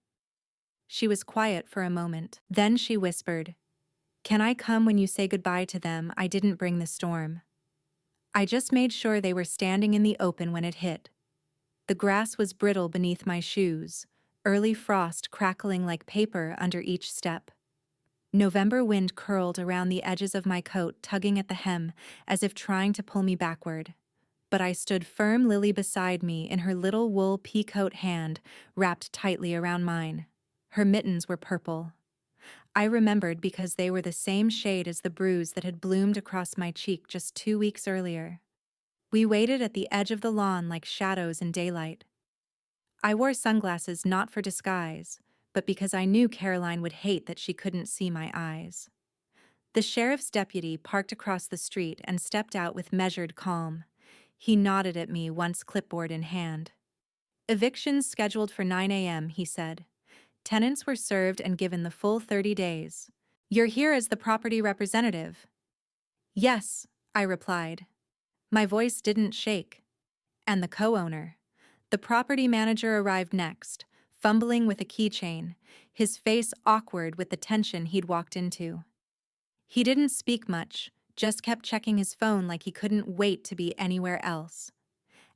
She was quiet for a moment. Then she whispered, "Can I come when you say goodbye to them? I didn't bring the storm." I just made sure they were standing in the open when it hit. The grass was brittle beneath my shoes, early frost crackling like paper under each step. November wind curled around the edges of my coat, tugging at the hem, as if trying to pull me backward. But I stood firm, Lily beside me, in her little wool peacoat hand, wrapped tightly around mine. Her mittens were purple. I remembered because they were the same shade as the bruise that had bloomed across my cheek just 2 weeks earlier. We waited at the edge of the lawn like shadows in daylight. I wore sunglasses not for disguise, but because I knew Caroline would hate that she couldn't see my eyes. The sheriff's deputy parked across the street and stepped out with measured calm. He nodded at me, once clipboard in hand. "Evictions scheduled for 9 a.m., he said. Tenants were served and given the full 30 days. You're here as the property representative." "Yes," I replied. My voice didn't shake. "And the co-owner." The property manager arrived next, fumbling with a keychain, his face awkward with the tension he'd walked into. He didn't speak much, just kept checking his phone like he couldn't wait to be anywhere else.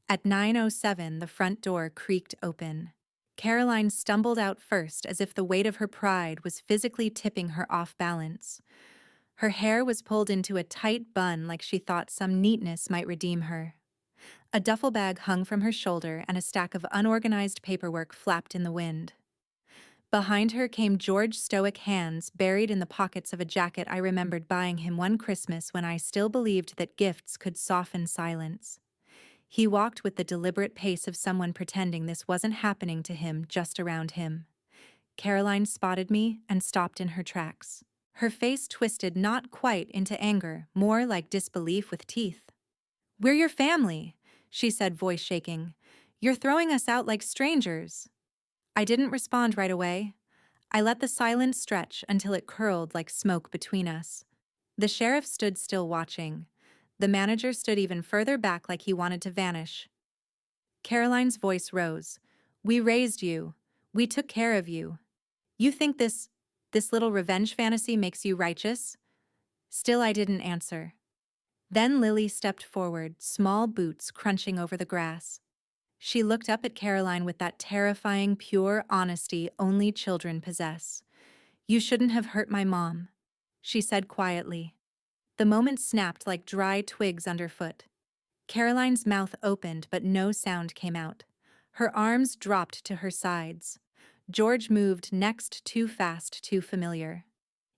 At 9:07, the front door creaked open. Caroline stumbled out first as if the weight of her pride was physically tipping her off balance. Her hair was pulled into a tight bun like she thought some neatness might redeem her. A duffel bag hung from her shoulder and a stack of unorganized paperwork flapped in the wind. Behind her came George's stoic hands buried in the pockets of a jacket I remembered buying him one Christmas when I still believed that gifts could soften silence. He walked with the deliberate pace of someone pretending this wasn't happening to him just around him. Caroline spotted me and stopped in her tracks. Her face twisted not quite into anger, more like disbelief with teeth. "We're your family," she said, voice shaking. "You're throwing us out like strangers." I didn't respond right away. I let the silence stretch until it curled like smoke between us. The sheriff stood still watching. The manager stood even further back like he wanted to vanish. Caroline's voice rose. "We raised you. We took care of you. You think this little revenge fantasy makes you righteous?" Still I didn't answer. Then Lily stepped forward, small boots crunching over the grass. She looked up at Caroline with that terrifying, pure honesty only children possess. "You shouldn't have hurt my mom," she said quietly. The moment snapped like dry twigs underfoot. Caroline's mouth opened, but no sound came out. Her arms dropped to her sides. George moved next, too fast, too familiar.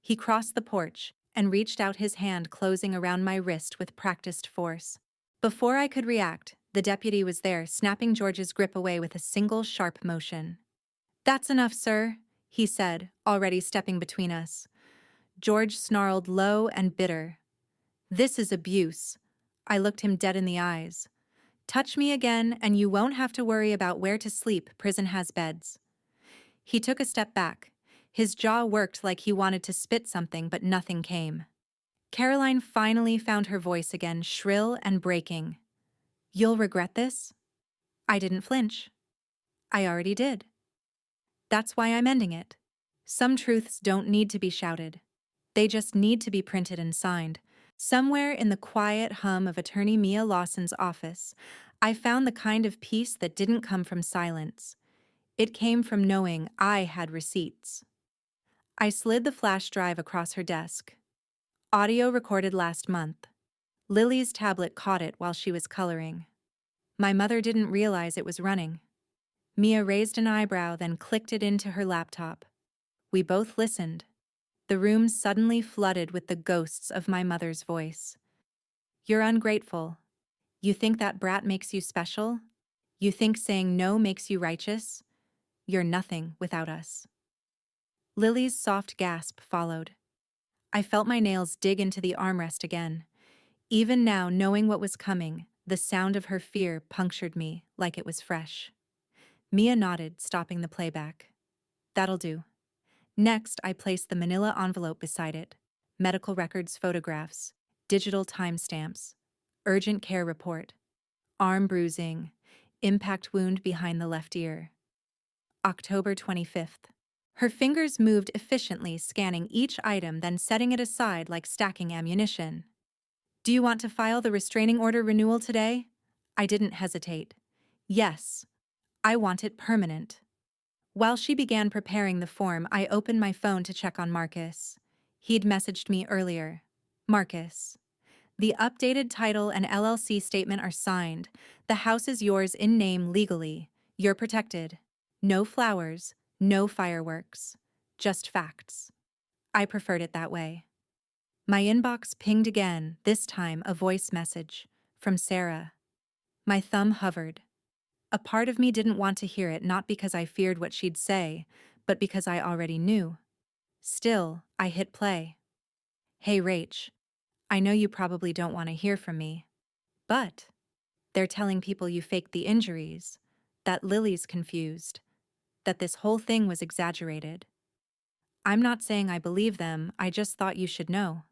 He crossed the porch and reached out his hand, closing around my wrist with practiced force. Before I could react, the deputy was there, snapping George's grip away with a single sharp motion. "That's enough, sir," he said, already stepping between us. George snarled low and bitter. "This is abuse." I looked him dead in the eyes. "Touch me again, and you won't have to worry about where to sleep. Prison has beds." He took a step back. His jaw worked like he wanted to spit something, but nothing came. Caroline finally found her voice again, shrill and breaking. "You'll regret this?" I didn't flinch. "I already did. That's why I'm ending it." Some truths don't need to be shouted. They just need to be printed and signed. Somewhere in the quiet hum of attorney Mia Lawson's office, I found the kind of peace that didn't come from silence. It came from knowing I had receipts. I slid the flash drive across her desk. Audio recorded last month. Lily's tablet caught it while she was coloring. My mother didn't realize it was running. Mia raised an eyebrow, then clicked it into her laptop. We both listened. The room suddenly flooded with the ghosts of my mother's voice. "You're ungrateful. You think that brat makes you special? You think saying no makes you righteous? You're nothing without us." Lily's soft gasp followed. I felt my nails dig into the armrest again. Even now, knowing what was coming, the sound of her fear punctured me like it was fresh. Mia nodded, stopping the playback. "That'll do." Next, I placed the manila envelope beside it. Medical records, photographs, digital timestamps, urgent care report, arm bruising, impact wound behind the left ear. October 25th. Her fingers moved efficiently, scanning each item, then setting it aside like stacking ammunition. "Do you want to file the restraining order renewal today?" I didn't hesitate. "Yes. I want it permanent." While she began preparing the form, I opened my phone to check on Marcus. He'd messaged me earlier. "Marcus, the updated title and LLC statement are signed. The house is yours in name legally. You're protected. No flowers, no fireworks. Just facts." I preferred it that way. My inbox pinged again, this time a voice message from Sarah. My thumb hovered. A part of me didn't want to hear it, not because I feared what she'd say, but because I already knew. Still, I hit play. Hey Rach, I know you probably don't want to hear from me, but they're telling people you faked the injuries, that Lily's confused, that this whole thing was exaggerated. I'm not saying I believe them, I just thought you should know.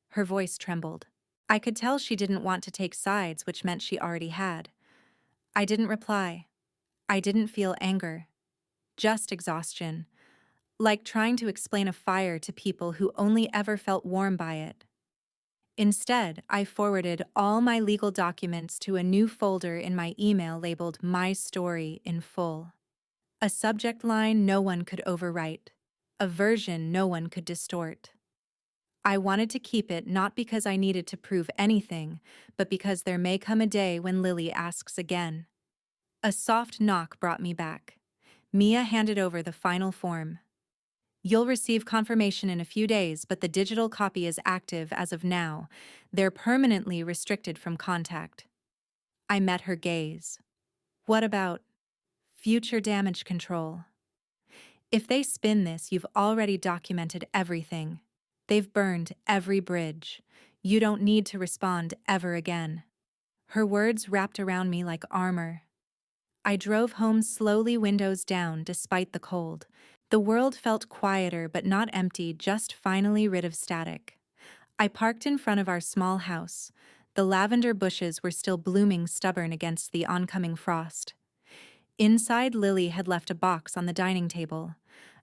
Her voice trembled. I could tell she didn't want to take sides, which meant she already had. I didn't reply. I didn't feel anger. Just exhaustion. Like trying to explain a fire to people who only ever felt warm by it. Instead, I forwarded all my legal documents to a new folder in my email labeled My Story in Full. A subject line no one could overwrite. A version no one could distort. I wanted to keep it not because I needed to prove anything, but because there may come a day when Lily asks again. A soft knock brought me back. Mia handed over the final form. You'll receive confirmation in a few days, but the digital copy is active as of now. They're permanently restricted from contact. I met her gaze. What about future damage control? If they spin this, you've already documented everything. They've burned every bridge. You don't need to respond ever again. Her words wrapped around me like armor. I drove home slowly, windows down, despite the cold. The world felt quieter but not empty, just finally rid of static. I parked in front of our small house. The lavender bushes were still blooming, stubborn against the oncoming frost. Inside, Lily had left a box on the dining table.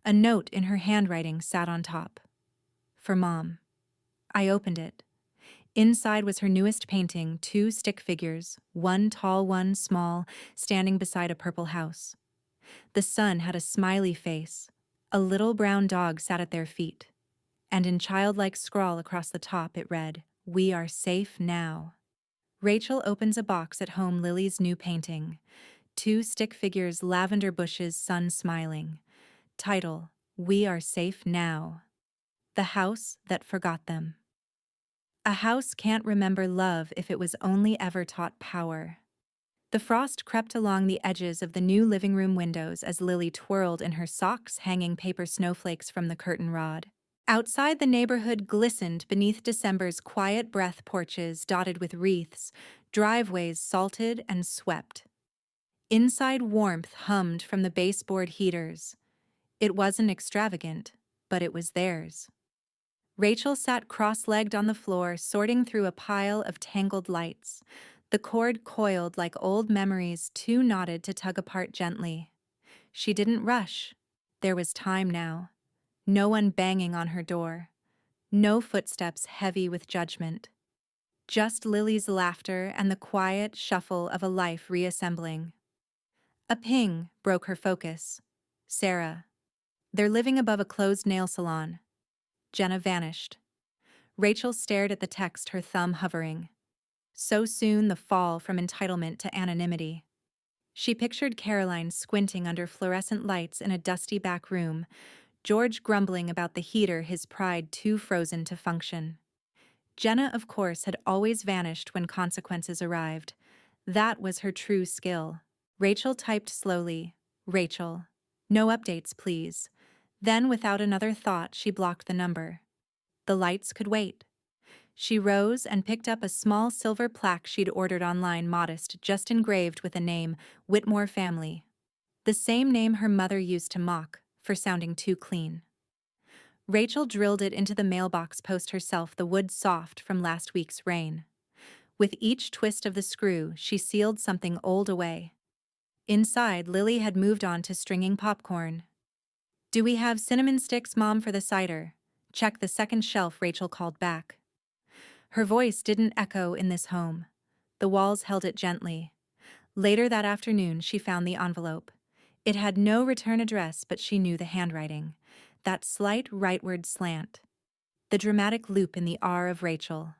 A note in her handwriting sat on top. For Mom. I opened it. Inside was her newest painting, 2 stick figures, one tall, one small, standing beside a purple house. The son had a smiley face. A little brown dog sat at their feet. And in childlike scrawl across the top it read, "We are safe now." Rachel opens a box at home, Lily's new painting. 2 stick figures, lavender bushes, sun smiling. Title, "We are safe now." The house that forgot them. A house can't remember love if it was only ever taught power. The frost crept along the edges of the new living room windows as Lily twirled in her socks, hanging paper snowflakes from the curtain rod. Outside, the neighborhood glistened beneath December's quiet breath, porches dotted with wreaths, driveways salted and swept. Inside, warmth hummed from the baseboard heaters. It wasn't extravagant, but it was theirs. Rachel sat cross-legged on the floor, sorting through a pile of tangled lights. The cord coiled like old memories, too knotted to tug apart gently. She didn't rush. There was time now. No one banging on her door. No footsteps heavy with judgment. Just Lily's laughter and the quiet shuffle of a life reassembling. A ping broke her focus. Sarah. They're living above a closed nail salon. Jenna vanished. Rachel stared at the text, her thumb hovering. So soon, the fall from entitlement to anonymity. She pictured Caroline squinting under fluorescent lights in a dusty back room, George grumbling about the heater, his pride too frozen to function. Jenna, of course, had always vanished when consequences arrived. That was her true skill. Rachel typed slowly, "Rachel. No updates, please." Then, without another thought, she blocked the number. The lights could wait. She rose and picked up a small silver plaque she'd ordered online, modest, just engraved with a name, Whitmore Family. The same name her mother used to mock, for sounding too clean. Rachel drilled it into the mailbox post herself, the wood soft from last week's rain. With each twist of the screw, she sealed something old away. Inside, Lily had moved on to stringing popcorn. "Do we have cinnamon sticks, Mom, for the cider?" "Check the second shelf," Rachel called back. Her voice didn't echo in this home. The walls held it gently. Later that afternoon, she found the envelope. It had no return address, but she knew the handwriting. That slight rightward slant. The dramatic loop in the R of Rachel.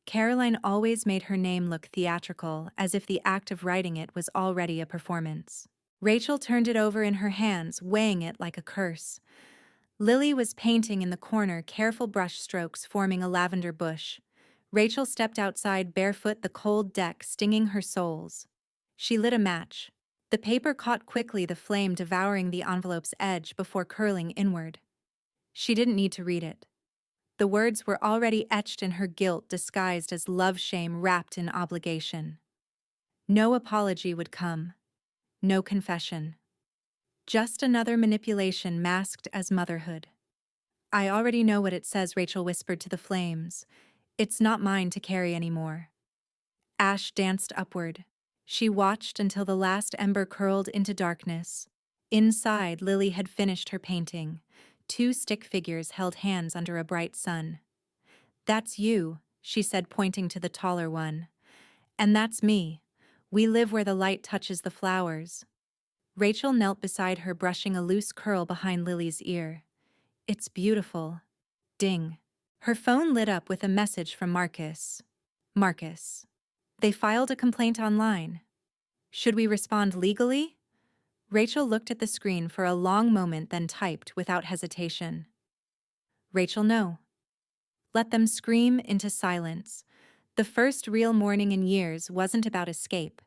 Caroline always made her name look theatrical, as if the act of writing it was already a performance. Rachel turned it over in her hands, weighing it like a curse. Lily was painting in the corner, careful brush strokes forming a lavender bush. Rachel stepped outside barefoot, the cold deck stinging her soles. She lit a match. The paper caught quickly, the flame devouring the envelope's edge before curling inward. She didn't need to read it. The words were already etched in her guilt, disguised as love-shame wrapped in obligation. No apology would come. No confession. Just another manipulation masked as motherhood. "I already know what it says," Rachel whispered to the flames. "It's not mine to carry anymore." Ash danced upward. She watched until the last ember curled into darkness. Inside, Lily had finished her painting. Two stick figures held hands under a bright sun. "That's you," she said, pointing to the taller one. "And that's me. We live where the light touches the flowers." Rachel knelt beside her, brushing a loose curl behind Lily's ear. "It's beautiful." Ding. Her phone lit up with a message from Marcus. "Marcus. They filed a complaint online. Should we respond legally?" Rachel looked at the screen for a long moment, then typed without hesitation. "Rachel, no." Let them scream into silence. The first real morning in years wasn't about escape.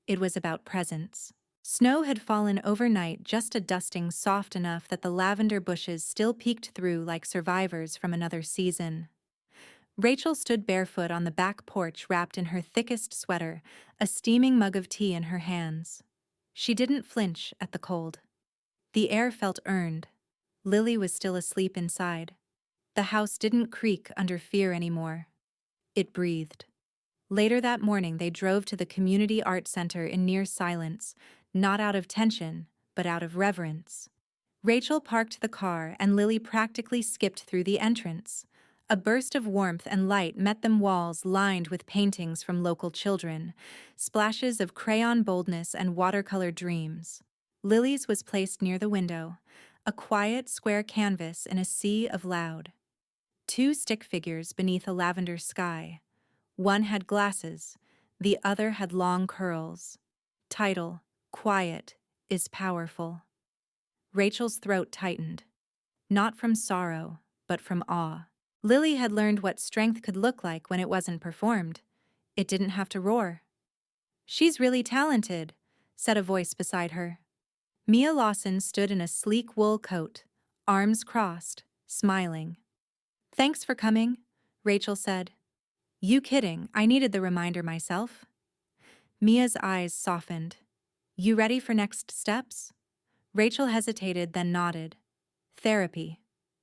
It was about presence. Snow had fallen overnight, just a dusting soft enough that the lavender bushes still peeked through like survivors from another season. Rachel stood barefoot on the back porch, wrapped in her thickest sweater, a steaming mug of tea in her hands. She didn't flinch at the cold. The air felt earned. Lily was still asleep inside. The house didn't creak under fear anymore. It breathed. Later that morning, they drove to the community art center in near silence, not out of tension, but out of reverence. Rachel parked the car and Lily practically skipped through the entrance. A burst of warmth and light met them, walls lined with paintings from local children, splashes of crayon boldness and watercolor dreams. Lily's was placed near the window, a quiet square canvas in a sea of loud. Two stick figures beneath a lavender sky. One had glasses, the other had long curls. Title: Quiet is Powerful. Rachel's throat tightened. Not from sorrow, but from awe. Lily had learned what strength could look like when it wasn't performed. It didn't have to roar. "She's really talented," said a voice beside her. Mia Lawson stood in a sleek wool coat, arms crossed, smiling. "Thanks for coming," Rachel said. "You kidding, I needed the reminder myself." Mia's eyes softened. "You ready for next steps?" Rachel hesitated, then nodded. "Therapy.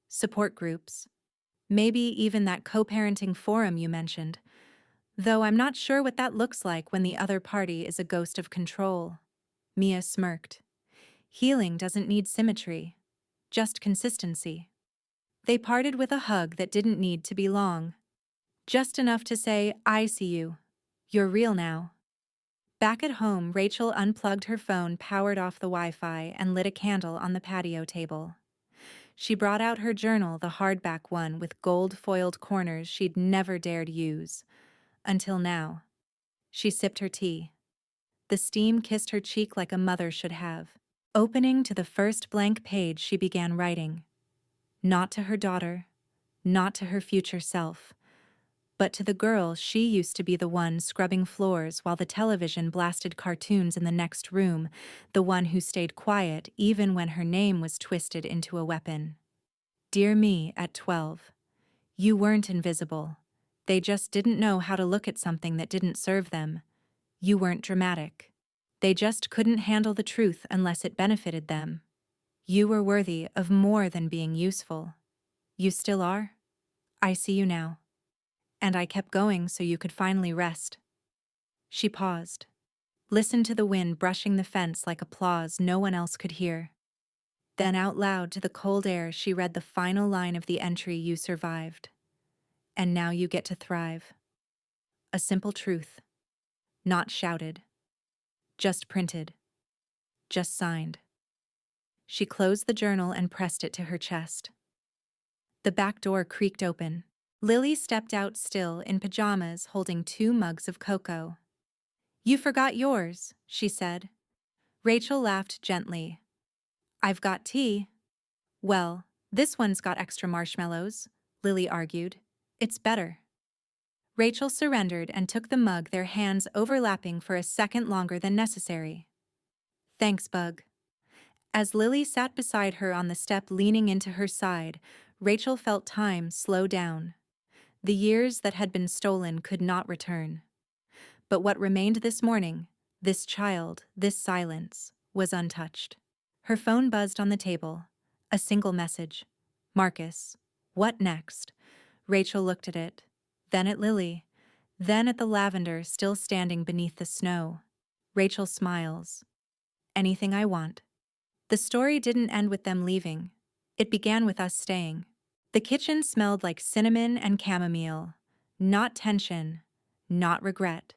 Support groups. Maybe even that co-parenting forum you mentioned. Though I'm not sure what that looks like when the other party is a ghost of control." Mia smirked. "Healing doesn't need symmetry. Just consistency." They parted with a hug that didn't need to be long. Just enough to say, "I see you. You're real now." Back at home, Rachel unplugged her phone, powered off the Wi-Fi, and lit a candle on the patio table. She brought out her journal, the hardback one with gold-foiled corners she'd never dared use. Until now. She sipped her tea. The steam kissed her cheek like a mother should have. Opening to the first blank page, she began writing. Not to her daughter, not to her future self, but to the girl she used to be, the one scrubbing floors while the television blasted cartoons in the next room, the one who stayed quiet even when her name was twisted into a weapon. "Dear me, at 12. You weren't invisible. They just didn't know how to look at something that didn't serve them. You weren't dramatic. They just couldn't handle the truth unless it benefited them. You were worthy of more than being useful. You still are. I see you now. And I kept going so you could finally rest." She paused. Listened to the wind brushing the fence like applause no one else could hear. Then out loud to the cold air, she read the final line of the entry: "You survived. And now you get to thrive." A simple truth. Not shouted. Just printed. Just signed. She closed the journal and pressed it to her chest. The back door creaked open. Lily stepped out, still in pajamas, holding 2 mugs of cocoa. "You forgot yours," she said. Rachel laughed gently. "I've got tea." "Well, this one's got extra marshmallows," Lily argued. "It's better." Rachel surrendered and took the mug, their hands overlapping for a second longer than necessary. Thanks, Bug. As Lily sat beside her on the step leaning into her side, Rachel felt time slow down. The years that had been stolen could not return. But what remained this morning, this child, this silence, was untouched. Her phone buzzed on the table. A single message. Marcus. What next? Rachel looked at it, then at Lily, then at the lavender still standing beneath the snow. Rachel smiles. Anything I want. The story didn't end with them leaving. It began with us staying. The kitchen smelled like cinnamon and chamomile. Not tension, not regret.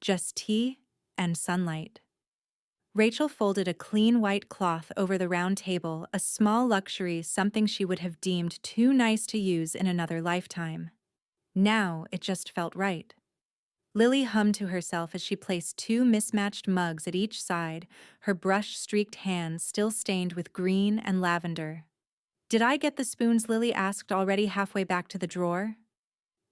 Just tea and sunlight. Rachel folded a clean white cloth over the round table, a small luxury, something she would have deemed too nice to use in another lifetime. Now it just felt right. Lily hummed to herself as she placed two mismatched mugs at each side, her brush-streaked hands still stained with green and lavender. Did I get the spoons? Lily asked, already halfway back to the drawer.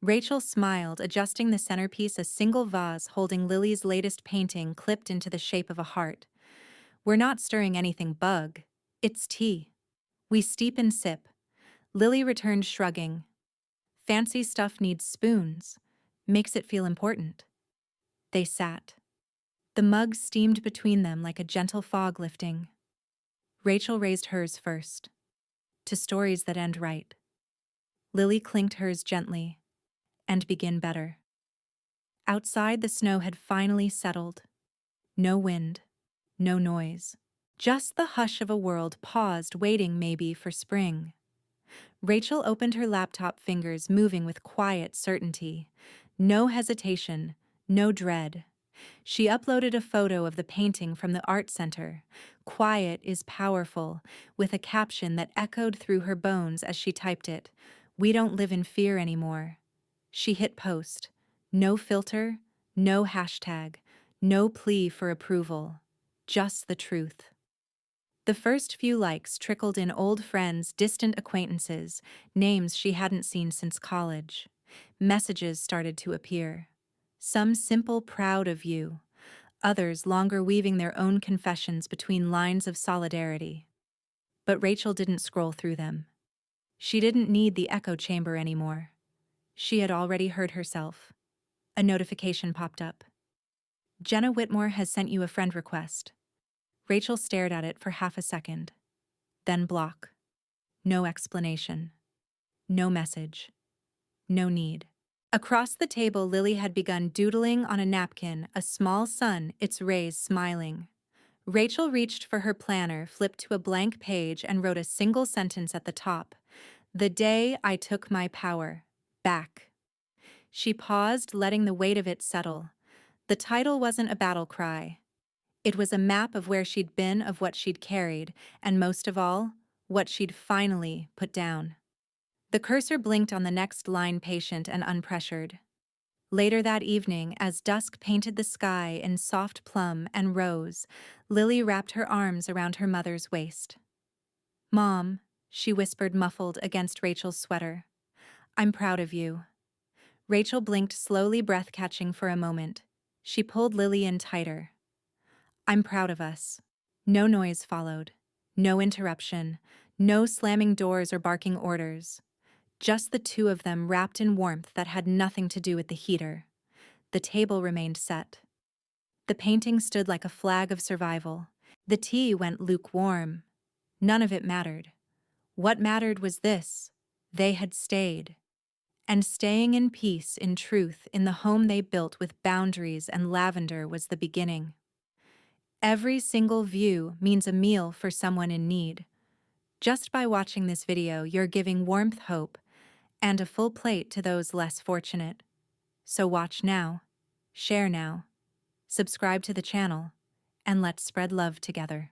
Rachel smiled, adjusting the centerpiece, a single vase holding Lily's latest painting clipped into the shape of a heart. We're not stirring anything, Bug. It's tea. We steep and sip. Lily returned, shrugging. Fancy stuff needs spoons. Makes it feel important. They sat. The mug steamed between them like a gentle fog lifting. Rachel raised hers first. To stories that end right. Lily clinked hers gently. And begin better. Outside, the snow had finally settled. No wind. No noise. Just the hush of a world paused, waiting maybe for spring. Rachel opened her laptop, fingers moving with quiet certainty. No hesitation, no dread. She uploaded a photo of the painting from the art center. Quiet is powerful, with a caption that echoed through her bones as she typed it. We don't live in fear anymore. She hit post. No filter, no hashtag, no plea for approval. Just the truth. The first few likes trickled in: old friends, distant acquaintances, names she hadn't seen since college. Messages started to appear. Some simple, proud of you. Others longer, weaving their own confessions between lines of solidarity. But Rachel didn't scroll through them. She didn't need the echo chamber anymore. She had already heard herself. A notification popped up. Jenna Whitmore has sent you a friend request. Rachel stared at it for half a second. Then block. No explanation. No message. No need. Across the table, Lily had begun doodling on a napkin, a small sun, its rays smiling. Rachel reached for her planner, flipped to a blank page, and wrote a single sentence at the top. The day I took my power back. She paused, letting the weight of it settle. The title wasn't a battle cry. It was a map of where she'd been, of what she'd carried, and most of all, what she'd finally put down. The cursor blinked on the next line, patient and unpressured. Later that evening, as dusk painted the sky in soft plum and rose, Lily wrapped her arms around her mother's waist. Mom, she whispered, muffled against Rachel's sweater. I'm proud of you. Rachel blinked slowly, breath catching for a moment. She pulled Lily in tighter. I'm proud of us. No noise followed. No interruption. No slamming doors or barking orders. Just the two of them, wrapped in warmth that had nothing to do with the heater. The table remained set. The painting stood like a flag of survival. The tea went lukewarm. None of it mattered. What mattered was this: they had stayed. And staying in peace, in truth, in the home they built with boundaries and lavender was the beginning. Every single view means a meal for someone in need. Just by watching this video, you're giving warmth, hope, and a full plate to those less fortunate. So watch now, share now, subscribe to the channel, and let's spread love together.